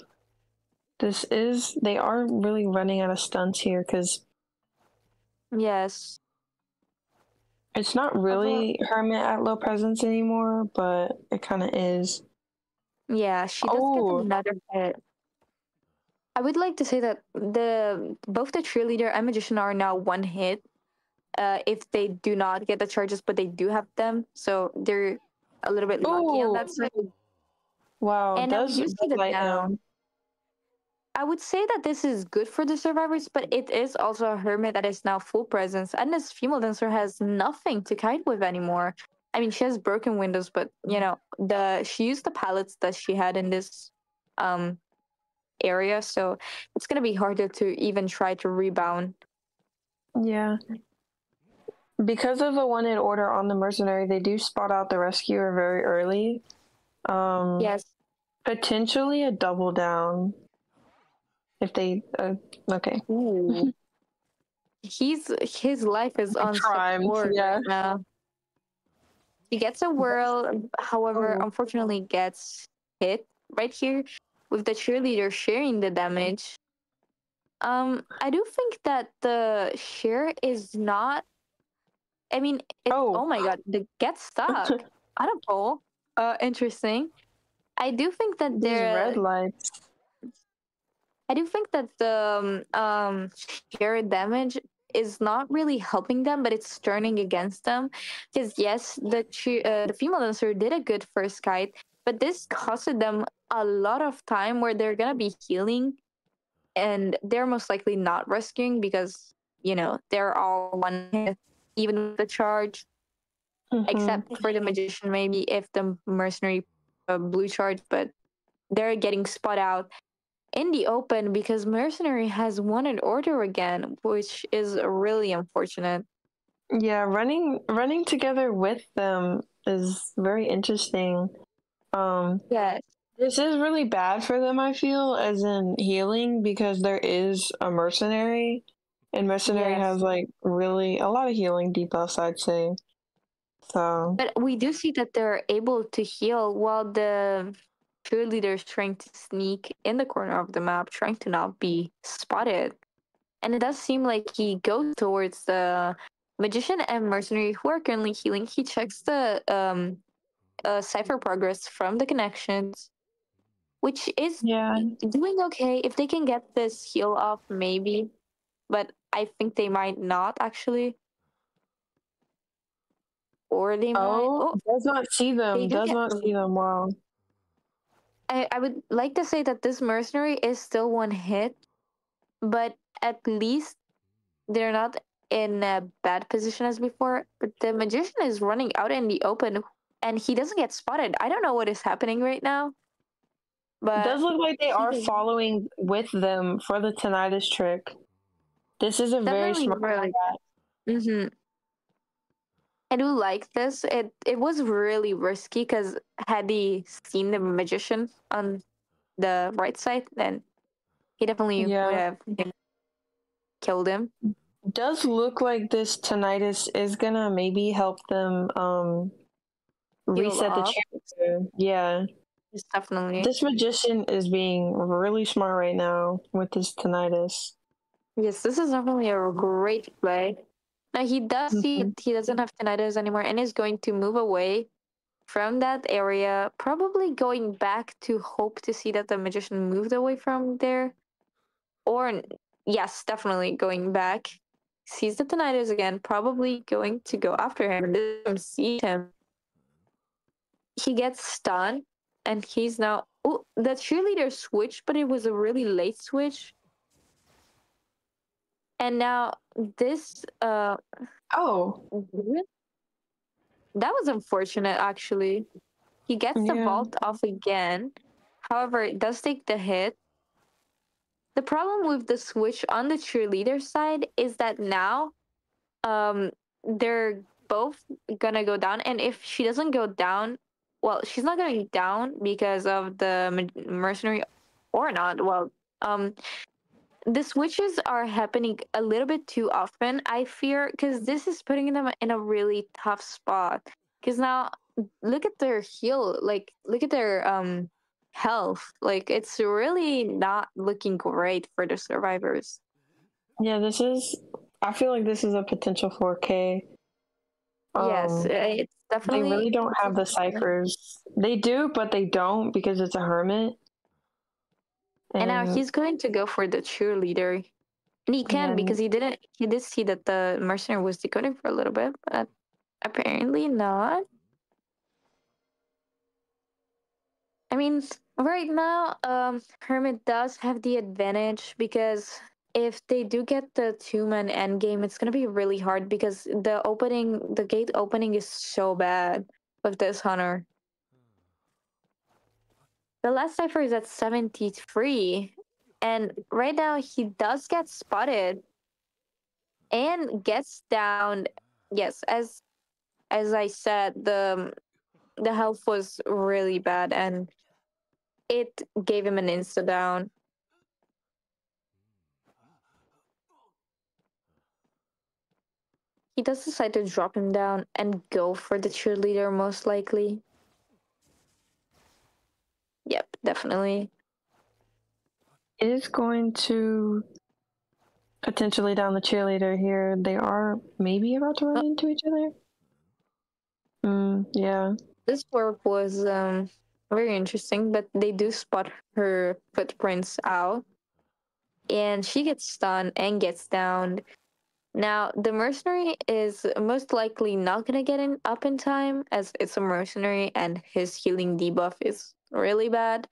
[SPEAKER 2] They are really running out of stunts here because
[SPEAKER 1] Yes.
[SPEAKER 2] it's not really Hermit at low presence anymore, but it kind of is.
[SPEAKER 1] Yeah, she does get another hit. I would like to say that both the cheerleader and magician are now one hit. If they do not get the charges, but they do have them, so they're a little bit lucky on that side.
[SPEAKER 2] Wow,
[SPEAKER 1] And now we
[SPEAKER 2] does
[SPEAKER 1] do see
[SPEAKER 2] red
[SPEAKER 1] the
[SPEAKER 2] light
[SPEAKER 1] down.
[SPEAKER 2] him.
[SPEAKER 1] I would say that this is good for the survivors, but it is also a hermit that is now full presence, and this female dancer has nothing to kite with anymore. I mean, she has broken windows, but she used the pallets that she had in this um area, so it's gonna be harder to even try to rebound.
[SPEAKER 2] Yeah. Because of a one-hit order on the mercenary, they do spot out the rescuer very early.
[SPEAKER 1] Yes.
[SPEAKER 2] Potentially a double down. If they okay.
[SPEAKER 1] Ooh. His life is on support
[SPEAKER 2] Yeah.
[SPEAKER 1] right now. He gets a whirl, however, unfortunately gets hit right here with the cheerleader sharing the damage. I do think that the share is not. I mean, oh my god, the get stuck on a pole. Interesting. I do think that
[SPEAKER 2] These red lights.
[SPEAKER 1] I do think that the share damage is not really helping them, but it's turning against them. Because yes, the female dancer did a good first kite, but this costed them a lot of time where they're gonna be healing. and they're most likely not rescuing because they're all one hit, even with the charge, except for the magician maybe if the mercenary blue charge, but they're getting spot out in the open because mercenary has won an order again, which is really unfortunate.
[SPEAKER 2] Yeah, running together with them is very interesting.
[SPEAKER 1] Yes.
[SPEAKER 2] This is really bad for them, I feel, as in healing, because there is a mercenary, and mercenary
[SPEAKER 1] Yes.
[SPEAKER 2] has like really a lot of healing debuffs, I'd say. So,
[SPEAKER 1] But we do see that they're able to heal while the cheerleader is trying to sneak in the corner of the map, trying to not be spotted. And it does seem like he goes towards the magician and mercenary who are currently healing. He checks the cipher progress from the connections, which is
[SPEAKER 2] yeah.
[SPEAKER 1] doing okay. If they can get this heal off, maybe. But I think they might not actually. Or they might.
[SPEAKER 2] Oh,
[SPEAKER 1] Oh,
[SPEAKER 2] does not see
[SPEAKER 1] they
[SPEAKER 2] them.
[SPEAKER 1] do
[SPEAKER 2] Does
[SPEAKER 1] get.
[SPEAKER 2] not see them. Wow.
[SPEAKER 1] I would like to say that this mercenary is still one hit, but at least they're not in a bad position as before. But the magician is running out in the open and he doesn't get spotted. I don't know what is happening right now,
[SPEAKER 2] It does
[SPEAKER 1] but
[SPEAKER 2] look like they
[SPEAKER 1] he
[SPEAKER 2] are
[SPEAKER 1] is
[SPEAKER 2] following with them for the tinnitus trick. This is a very
[SPEAKER 1] definitely
[SPEAKER 2] smart
[SPEAKER 1] really.
[SPEAKER 2] combat.
[SPEAKER 1] Hmm. I do like this. It was really risky because had he seen the magician on the right side, then he definitely would
[SPEAKER 2] Yeah.
[SPEAKER 1] have killed him.
[SPEAKER 2] Does look like this tinnitus is gonna maybe help them
[SPEAKER 1] Heal
[SPEAKER 2] reset the
[SPEAKER 1] off.
[SPEAKER 2] cheerleader. Yeah.
[SPEAKER 1] It's definitely.
[SPEAKER 2] This magician is being really smart right now with this tinnitus.
[SPEAKER 1] Yes, this is definitely a great play. Now he does see
[SPEAKER 2] Mhm.
[SPEAKER 1] he doesn't have tinnitus anymore and is going to move away from that area, probably going back to hope to see that the magician moved away from there. Or yes, definitely going back. Sees the tinnitus again, probably going to go after him. And this time sees him. He gets stunned and he's now the cheerleader switched, but it was a really late switch. And now this
[SPEAKER 2] Oh,
[SPEAKER 1] that was unfortunate, actually. He gets the
[SPEAKER 2] yeah.
[SPEAKER 1] vault off again. However, it does take the hit. The problem with the switch on the cheerleader side is that now they're both gonna go down. And if she doesn't go down, well, she's not going down because of the mercenary or not. Well, the switches are happening a little bit too often, I fear, because this is putting them in a really tough spot. Because now, look at their heal, like, look at their health. Like, it's really not looking great for the survivors.
[SPEAKER 2] Yeah, I feel like this is a potential 4K.
[SPEAKER 1] Yes, it's
[SPEAKER 2] They
[SPEAKER 1] definitely.
[SPEAKER 2] really don't have the ciphers. They do, but they don't because it's a hermit.
[SPEAKER 1] And now
[SPEAKER 2] And
[SPEAKER 1] he's going to go for the cheerleader. And he can
[SPEAKER 2] yeah,
[SPEAKER 1] because he did see that the mercenary was decoding for a little bit, but apparently not. I mean, right now, Hermit does have the advantage because if they do get the two-man endgame, it's gonna be really hard because the gate opening is so bad with this hunter. The last cipher is at 73, and right now he does get spotted and gets down. Yes, as I said, the health was really bad and it gave him an insta down. He does decide to drop him down and go for the cheerleader, most likely. Yep, definitely.
[SPEAKER 2] is going to potentially down the cheerleader here. They are maybe about to run into each other. Yeah.
[SPEAKER 1] This work was very interesting, but they do spot her footprints out, and she gets stunned and gets downed. Now, the mercenary is most likely not gonna get up in time, as it's a mercenary and his healing debuff is really bad.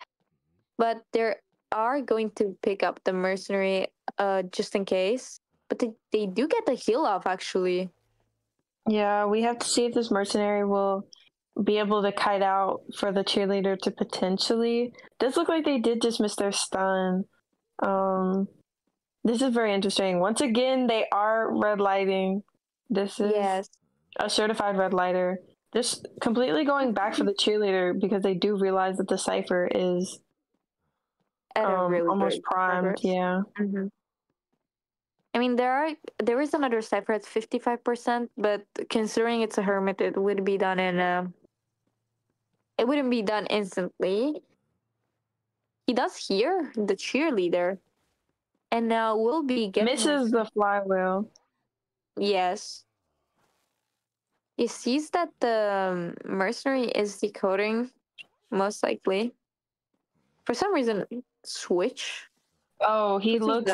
[SPEAKER 1] But they're are going to pick up the mercenary just in case, but they do get the heal off actually.
[SPEAKER 2] Yeah, we have to see if this mercenary will be able to kite out for the cheerleader to potentially. Does look like they did just miss their stun. This is very interesting. Once again, they are red lighting. This is
[SPEAKER 1] Yes.
[SPEAKER 2] a certified red lighter. Just completely going back for the cheerleader because they do realize that the cipher is
[SPEAKER 1] At a really
[SPEAKER 2] almost
[SPEAKER 1] great
[SPEAKER 2] primed.
[SPEAKER 1] progress.
[SPEAKER 2] Yeah.
[SPEAKER 1] Mm-hmm. I mean, there is another cipher at 55%, but considering it's a hermit, it would be done it wouldn't be done instantly. He does hear the cheerleader, and now we'll be getting
[SPEAKER 2] Misses the flywheel.
[SPEAKER 1] Yes. He sees that the mercenary is decoding, most likely. For some reason, switch.
[SPEAKER 2] Oh, he
[SPEAKER 1] Switch is
[SPEAKER 2] looks.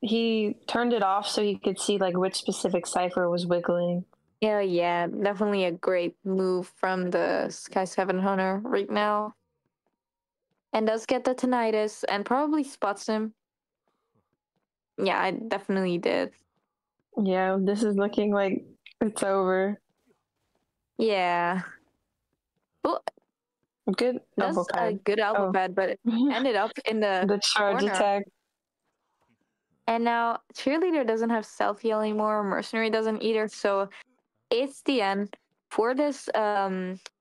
[SPEAKER 2] He turned it off so he could see like which specific cipher was wiggling.
[SPEAKER 1] yeah, definitely a great move from the Sky7 hunter right now. And does get the tinnitus and probably spots him. Yeah, I definitely did.
[SPEAKER 2] Yeah, this is looking like it's over.
[SPEAKER 1] Yeah. Well,
[SPEAKER 2] Good
[SPEAKER 1] that's
[SPEAKER 2] elbow
[SPEAKER 1] a
[SPEAKER 2] pad.
[SPEAKER 1] good elbow pad, but it ended up in the
[SPEAKER 2] charge
[SPEAKER 1] corner.
[SPEAKER 2] attack.
[SPEAKER 1] And now cheerleader doesn't have self heal anymore. Mercenary doesn't either. So it's the end for this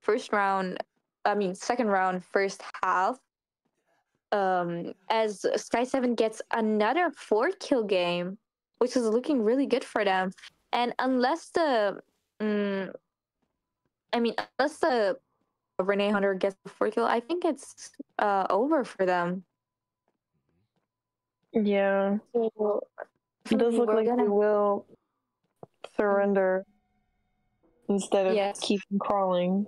[SPEAKER 1] first round. I mean, second round, first half. As Sky7 gets another 4-kill game, which is looking really good for them. And unless unless the Renee Hunter gets a 4-kill, I think it's over for them.
[SPEAKER 2] Yeah.
[SPEAKER 1] So,
[SPEAKER 2] It does look like they will surrender instead of keeping crawling.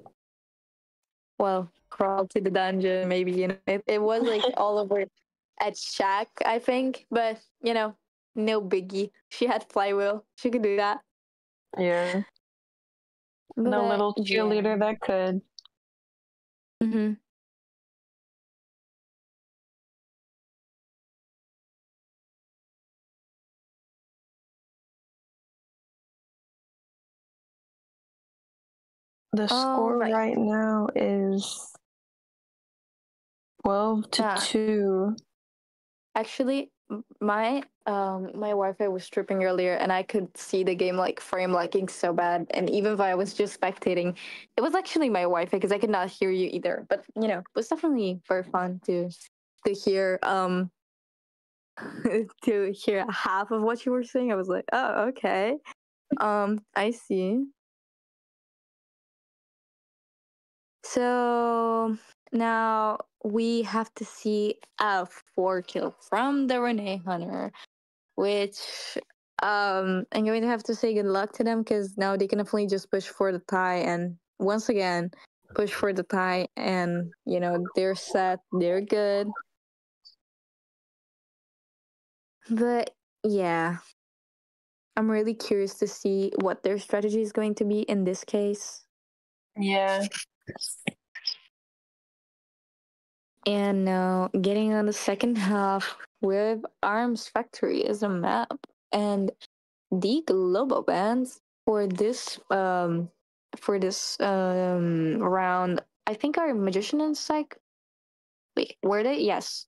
[SPEAKER 1] Well, crawl to the dungeon, maybe, it was like all over at Shack, I think, but no biggie. She had flywheel. She could do that.
[SPEAKER 2] Yeah.
[SPEAKER 1] But,
[SPEAKER 2] the little cheerleader that could.
[SPEAKER 1] Mm-hmm.
[SPEAKER 2] The score right now is 12-2.
[SPEAKER 1] Actually, my Wi-Fi was tripping earlier, and I could see the game like frame lagging so bad. And even if I was just spectating, it was actually my Wi-Fi because I could not hear you either. But it was definitely very fun to hear to hear half of what you were saying. I was like, oh, okay. I see. So now we have to see a 4-kill from the Renee Hunter, which I'm going to have to say good luck to them because now they can definitely just push for the tie and once again push for the tie, and they're set, they're good. But yeah, I'm really curious to see what their strategy is going to be in this case.
[SPEAKER 2] Yeah.
[SPEAKER 1] And now getting on the second half with Arms Factory is a map, and the global bands for this round, I think, are Magician and Psych. Wait, were they? Yes,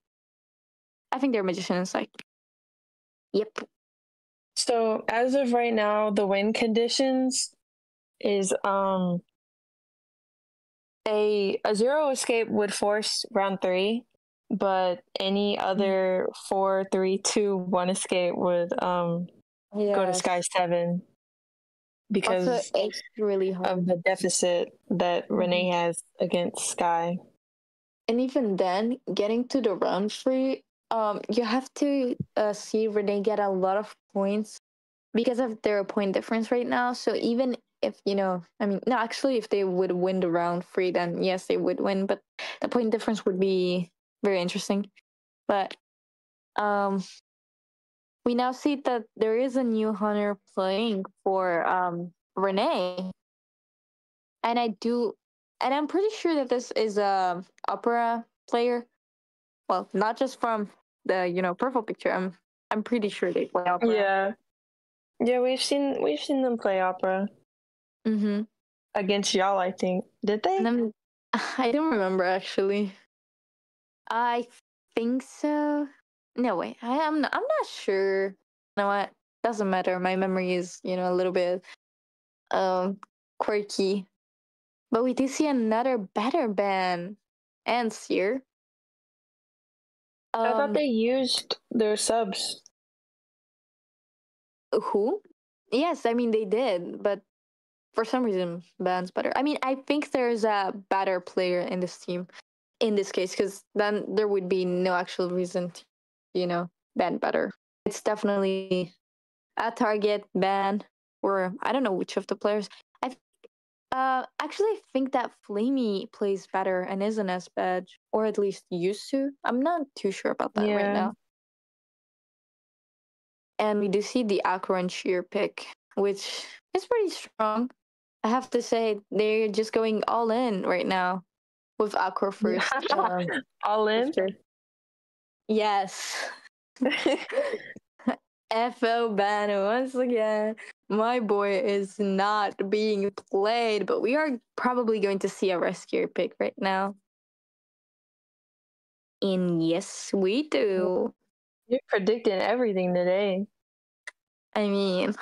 [SPEAKER 1] I think they're Magician and Psych. Yep.
[SPEAKER 2] So as of right now, the win conditions is a 0 escape would force round 3, but any other 4, 3, 2, 1 escape would go to Sky7 because
[SPEAKER 1] also, it's really hard
[SPEAKER 2] of the deficit that Renee has against Sky.
[SPEAKER 1] And even then, getting to the round 3, you have to see Renee get a lot of points because of their point difference right now. So even if no, actually, if they would win the round 3, then yes, they would win. But the point difference would be very interesting. But we now see that there is a new hunter playing for Renee, and I'm pretty sure that this is a opera player. Well, not just from the profile picture. I'm pretty sure they play opera.
[SPEAKER 2] Yeah, we've seen them play opera.
[SPEAKER 1] Mm-hmm.
[SPEAKER 2] Against y'all, I think. Did they?
[SPEAKER 1] I don't remember actually. I think so. No way. I'm not sure. You know what? Doesn't matter. My memory is a little bit um quirky. But we do see another better band, ants here.
[SPEAKER 2] I thought they used their subs.
[SPEAKER 1] Who? Yes, I mean they did, but for some reason band's better. I mean, I think there's a better player in this team in this case, because then there would be no actual reason to ban better. It's definitely a target ban, or I don't know which of the players. I actually think that Flamey plays better and is an S badge, or at least used to. I'm not too sure about that right now. And we do see the Aqua and Sheer pick, which is pretty strong. I have to say, they're just going all in right now with Aqua first.
[SPEAKER 2] All in?
[SPEAKER 1] Yes. FO ban once again. My boy is not being played, but we are probably going to see a rescue pick right now. And yes, we do.
[SPEAKER 2] You're predicting everything today.
[SPEAKER 1] I mean,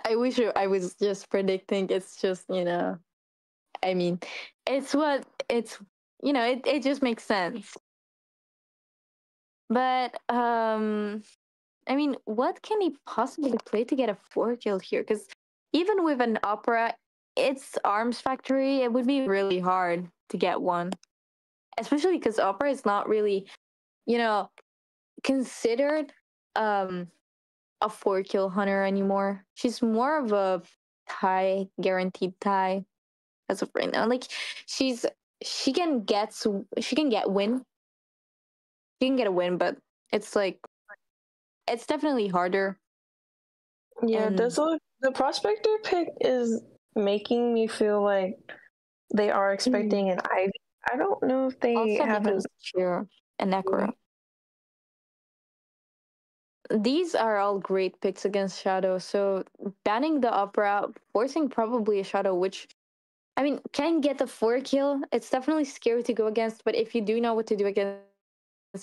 [SPEAKER 1] I wish I was just predicting. It's just, I mean, it just makes sense. But, I mean, what can he possibly play to get a 4-kill here? Because even with an opera, it's Arms Factory, it would be really hard to get one. Especially because opera is not really, considered a 4-kill hunter anymore. She's more of a guaranteed tie as of right now. Like she can get win. She can get a win, but it's like it's definitely harder.
[SPEAKER 2] Yeah, the prospector pick is making me feel like they are expecting an Ivy. I don't know if they
[SPEAKER 1] also
[SPEAKER 2] have
[SPEAKER 1] because Cheer and Necro. These are all great picks against Shadow. So banning the opera, forcing probably a Shadow, which I mean can get the 4-kill. It's definitely scary to go against, but if you do know what to do against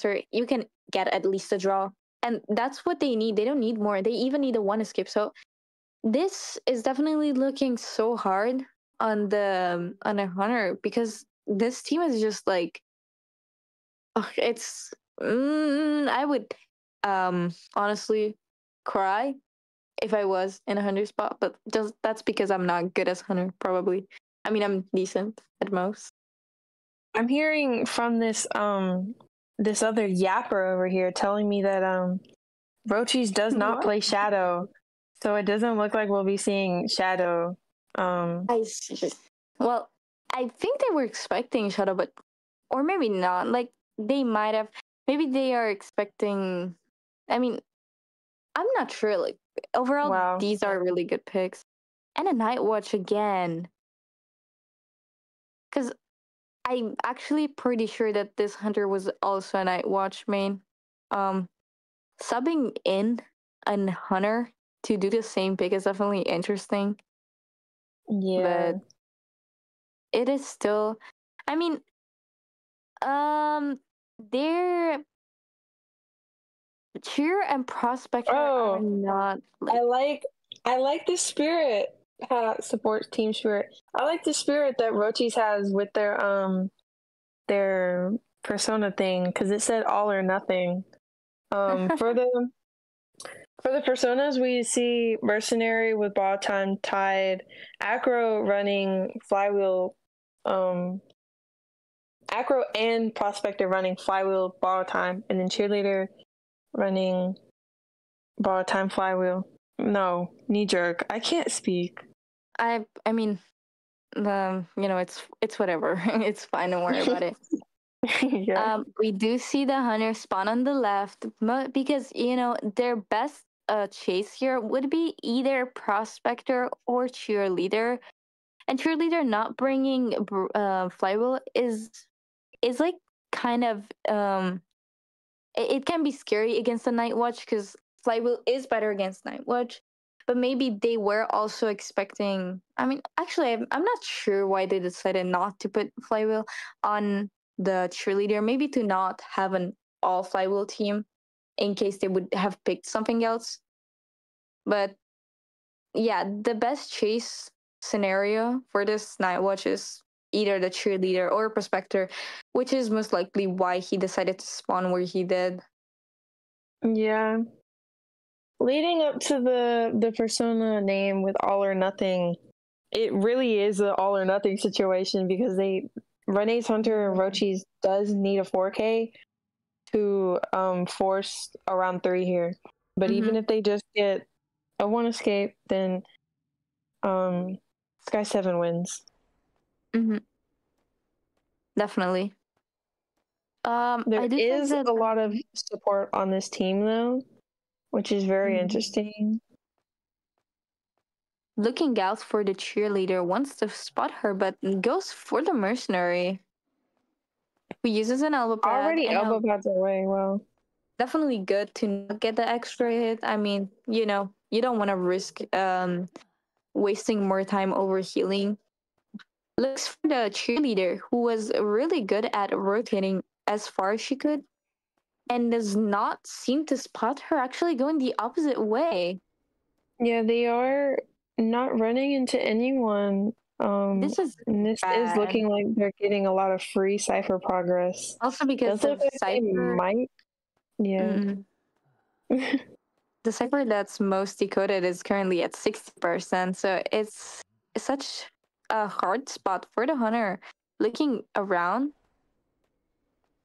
[SPEAKER 1] her, you can get at least a draw. And that's what they need. They don't need more. They even need a 1 escape. So this is definitely looking so hard on a hunter, because this team is just like it's I would honestly cry if I was in a hunter spot, but just that's because I'm not good as hunter probably. I mean, I'm decent at most.
[SPEAKER 2] I'm hearing from this other yapper over here telling me that Roachie's does not play Shadow, so it doesn't look like we'll be seeing Shadow.
[SPEAKER 1] I see. Well, I think they were expecting Shadow, but or maybe not. Like they might have. Maybe they are expecting. I mean, I'm not sure. Like overall, these are really good picks, and a Night Watch again. Because I'm actually pretty sure that this hunter was also a Night Watch main. Subbing in a hunter to do the same pick is definitely interesting.
[SPEAKER 2] Yeah.
[SPEAKER 1] But it is still, I mean, their Cheer and Prospector are not.
[SPEAKER 2] I like the spirit that supports Team Spirit. I like the spirit that Roachie's has with their persona thing, because it said all or nothing. For the personas, we see Mercenary with Ball Time Tide, Acro running Flywheel, Acro and Prospector running Flywheel Ball Time, and then Cheerleader running Ball Time Flywheel. No, Knee Jerk. I can't speak.
[SPEAKER 1] I mean, it's whatever. It's fine. Don't worry about it.
[SPEAKER 2] Yeah.
[SPEAKER 1] We do see the hunter spawn on the left, because their best chase here would be either Prospector or Cheerleader, and Cheerleader not bringing Flywheel is like kind of it can be scary against the Night Watch because Flywheel is better against Night Watch. But maybe they were also expecting. I mean, actually, I'm not sure why they decided not to put Flywheel on the cheerleader. Maybe to not have an all Flywheel team in case they would have picked something else. But yeah, the best chase scenario for this Night Watch is either the cheerleader or prospector, which is most likely why he decided to spawn where he did.
[SPEAKER 2] Yeah. Leading up to the persona name with all or nothing, it really is an all or nothing situation because Renee's Hunter and Rochi's does need a 4K to force around 3 here. But even if they just get a 1 escape, then Sky7 wins.
[SPEAKER 1] Definitely.
[SPEAKER 2] There is a lot of support on this team though, which is very interesting.
[SPEAKER 1] Looking out for the cheerleader wants to spot her, but goes for the mercenary, who uses an elbow pad.
[SPEAKER 2] Already elbow pads away. Well,
[SPEAKER 1] definitely good to not get the extra hit. I mean, you don't want to risk wasting more time over healing. Looks for the cheerleader, who was really good at rotating as far as she could, and does not seem to spot her actually going the opposite way.
[SPEAKER 2] Yeah, they are not running into anyone. This is looking like they're getting a lot of free Cypher progress.
[SPEAKER 1] Also because the Cypher
[SPEAKER 2] might. Yeah.
[SPEAKER 1] The Cypher that's most decoded is currently at 60%, so it's such a hard spot for the Hunter looking around.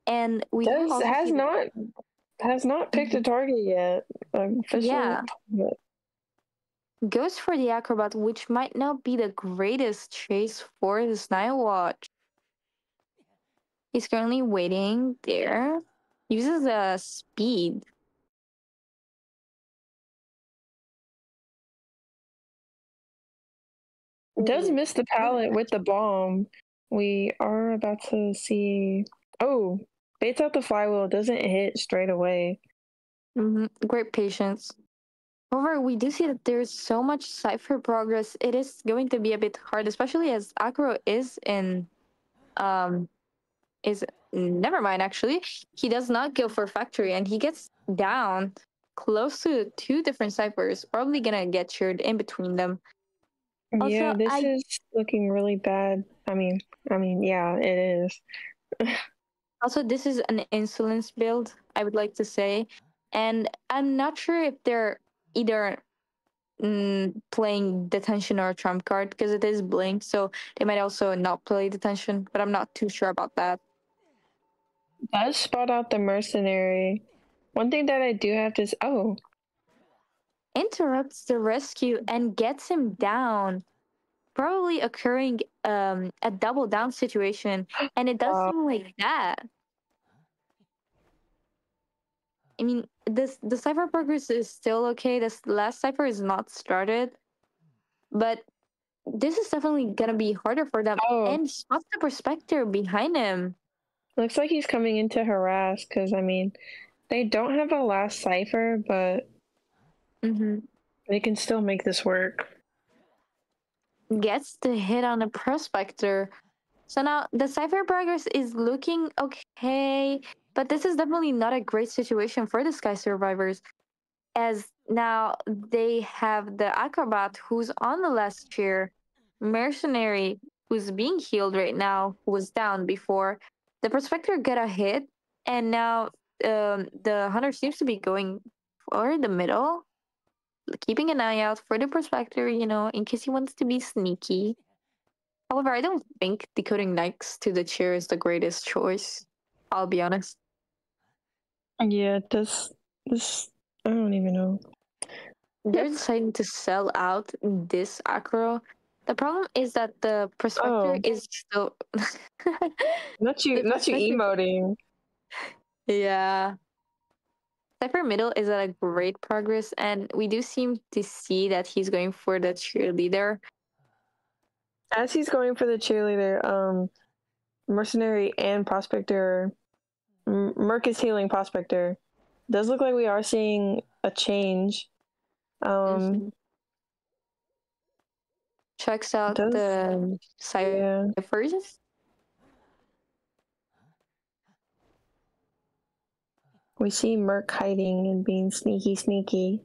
[SPEAKER 1] And we
[SPEAKER 2] has not picked a target yet. Target.
[SPEAKER 1] Goes for the Acrobat, which might not be the greatest chase for this Night Watch. He's currently waiting there. Uses a speed.
[SPEAKER 2] Does miss the pallet with the bomb. We are about to see. Oh, baits out the flywheel, doesn't hit straight away.
[SPEAKER 1] Great patience. However, we do see that there's so much Cypher progress. It is going to be a bit hard, especially as Acro is in never mind actually. He does not go for factory and he gets down close to 2 different Cyphers, probably gonna get cheered in between them.
[SPEAKER 2] Yeah, also, this is looking really bad. I mean, yeah, it is.
[SPEAKER 1] Also, this is an insolence build, I would like to say. And I'm not sure if they're either playing detention or trump card because it is blink, so they might also not play detention, but I'm not too sure about that.
[SPEAKER 2] Does spot out the mercenary. One thing that I do have to
[SPEAKER 1] interrupts the rescue and gets him down, probably occurring a double down situation, and it does seem like that. I mean, the Cypher progress is still okay. This last Cypher is not started, but this is definitely gonna be harder for them. And spots the prospector behind him.
[SPEAKER 2] Looks like he's coming in to harass because I mean, they don't have a last Cypher, but they can still make this work.
[SPEAKER 1] Gets the hit on the prospector. So now the Cypher progress is looking okay, but this is definitely not a great situation for the Sky survivors, as now they have the Acrobat who's on the last chair, Mercenary who's being healed right now, who was down before. The Prospector got a hit, and now the Hunter seems to be going for the middle, keeping an eye out for the Prospector, in case he wants to be sneaky. However, I don't think decoding next to the chair is the greatest choice. I'll be honest.
[SPEAKER 2] Yeah, this I don't even know.
[SPEAKER 1] They're deciding to sell out this Acro. The problem is that the Prospector is still
[SPEAKER 2] not you emoting.
[SPEAKER 1] Yeah. Cypher middle is at a great progress, and we do seem to see that he's going for the cheerleader.
[SPEAKER 2] As he's going for the cheerleader, Mercenary and Prospector Merc is healing Prospector. Does look like we are seeing a change.
[SPEAKER 1] Checks out the ciphers.
[SPEAKER 2] Yeah. We see Merc hiding and being sneaky.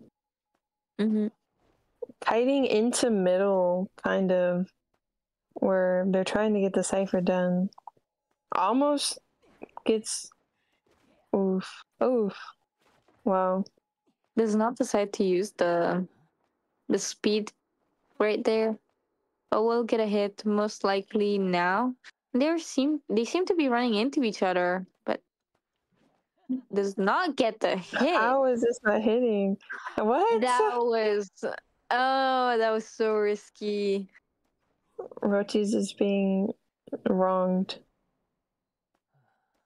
[SPEAKER 2] Hiding into middle, kind of, where they're trying to get the cipher done. Almost gets... Oof. Wow.
[SPEAKER 1] Does not decide to use the speed right there, but will get a hit most likely now. They seem to be running into each other, but does not get the hit.
[SPEAKER 2] How is this not hitting? What?
[SPEAKER 1] That was so risky.
[SPEAKER 2] Roches is being wronged.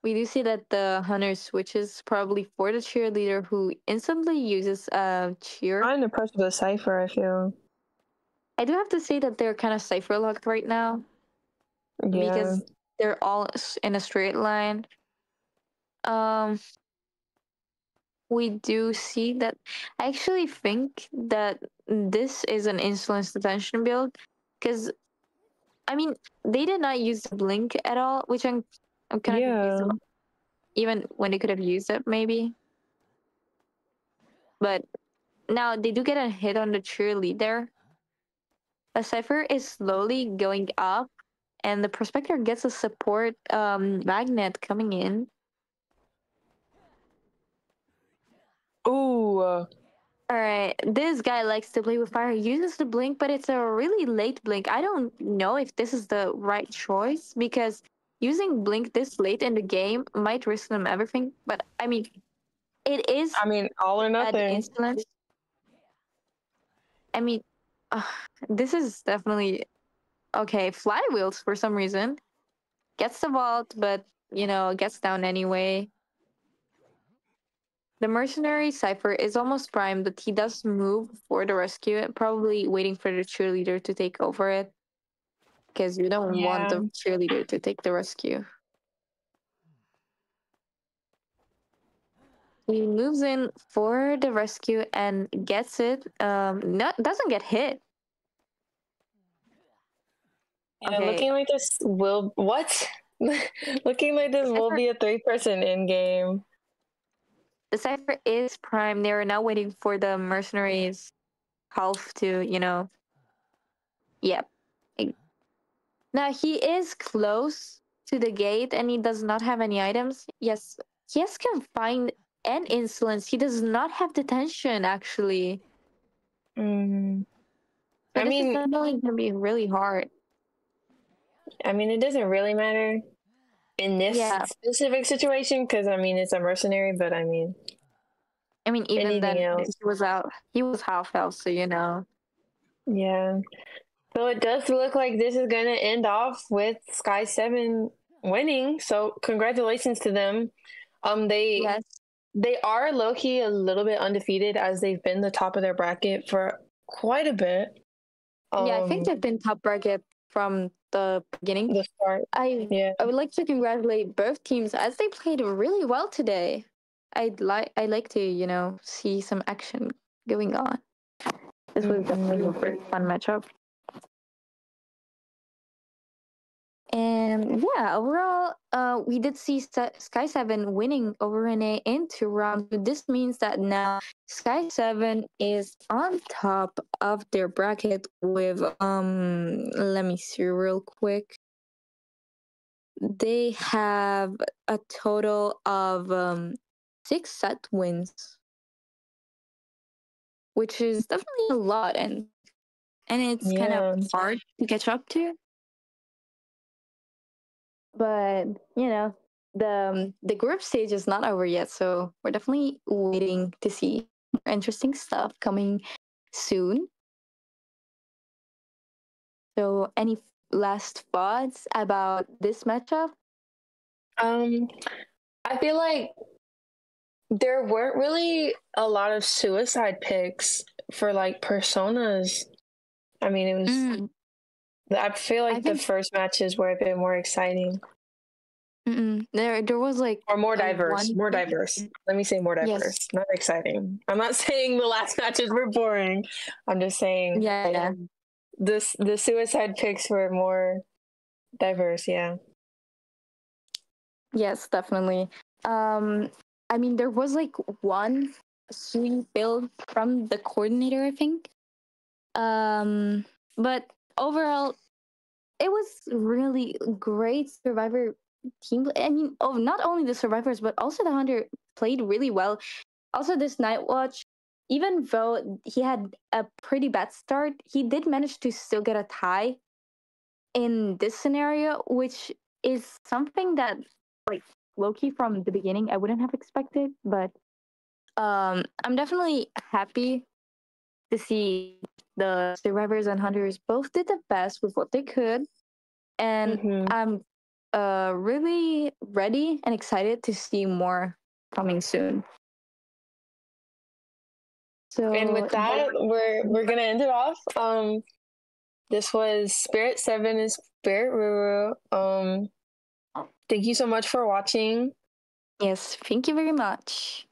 [SPEAKER 1] We do see that the hunter switches probably for the cheerleader, who instantly uses cheer.
[SPEAKER 2] I'm impressed with the cipher, I feel.
[SPEAKER 1] I do have to say that they're kind of cipher locked right now.
[SPEAKER 2] Yeah.
[SPEAKER 1] Because they're all in a straight line. We do see that. I actually think that this is an insolence detention build, because I mean they did not use the blink at all, which I'm kind of confused about. Even when they could have used it, maybe. But now they do get a hit on the cheerleader. The cipher is slowly going up, and the prospector gets a support magnet coming in.
[SPEAKER 2] Ooh.
[SPEAKER 1] All right, this guy likes to play with fire. He uses the blink, but it's a really late blink. I don't know if this is the right choice, because using blink this late in the game might risk them everything. But I mean, it is.
[SPEAKER 2] I mean, all or nothing.
[SPEAKER 1] I mean, this is definitely okay. Flywheels for some reason gets the vault, but gets down anyway. The mercenary cipher is almost primed, but he does move for the rescue, probably waiting for the cheerleader to take over it, because you don't want the cheerleader to take the rescue. He moves in for the rescue and gets it. Doesn't get hit.
[SPEAKER 2] Okay. Looking like this will looking like this will be a 3-person in game.
[SPEAKER 1] The cipher is prime. They are now waiting for the mercenaries half to, Yep. Now he is close to the gate and he does not have any items. Yes, he has confined and insolence. He does not have detention, actually.
[SPEAKER 2] I
[SPEAKER 1] mean, it's definitely gonna be really hard.
[SPEAKER 2] I mean, it doesn't really matter in this specific situation, because I mean it's a mercenary, but I mean
[SPEAKER 1] even then he was half health, so
[SPEAKER 2] Yeah. So it does look like this is gonna end off with Sky7 winning. So congratulations to them. They are low-key a little bit undefeated, as they've been the top of their bracket for quite a bit.
[SPEAKER 1] I think they've been top bracket from the beginning.
[SPEAKER 2] The start.
[SPEAKER 1] I would like to congratulate both teams, as they played really well today. I'd like to see some action going on. This was definitely a very fun matchup. And overall, we did see Sky7 winning over Renee in 2 rounds. This means that now Sky7 is on top of their bracket with let me see real quick. They have a total of 6 set wins, which is definitely a lot, and it's kind of hard to catch up to. But the group stage is not over yet, so we're definitely waiting to see interesting stuff coming soon. So, any last thoughts about this matchup?
[SPEAKER 2] I feel like there weren't really a lot of suicide picks for like personas. I mean, it was. I feel like the first matches were a bit more exciting.
[SPEAKER 1] There was like
[SPEAKER 2] or more diverse. More diverse. Let me say more diverse.
[SPEAKER 1] Yes.
[SPEAKER 2] Not exciting. I'm not saying the last matches were boring. I'm just saying the suicide picks were more diverse. Yeah.
[SPEAKER 1] Yes, definitely. I mean, there was like one sweet build from the coordinator, I think. But overall, it was really great Survivor team. I mean, not only the Survivors, but also the Hunter played really well. Also, this Night Watch, even though he had a pretty bad start, he did manage to still get a tie in this scenario, which is something that, like, low-key from the beginning, I wouldn't have expected. But I'm definitely happy to see the Survivors and Hunters both did the best with what they could. And I'm really ready and excited to see more coming soon. So,
[SPEAKER 2] and with that, we're gonna end it off. This was Spirit7 and Spirit Ruru. Thank you so much for watching.
[SPEAKER 1] Yes, thank you very much.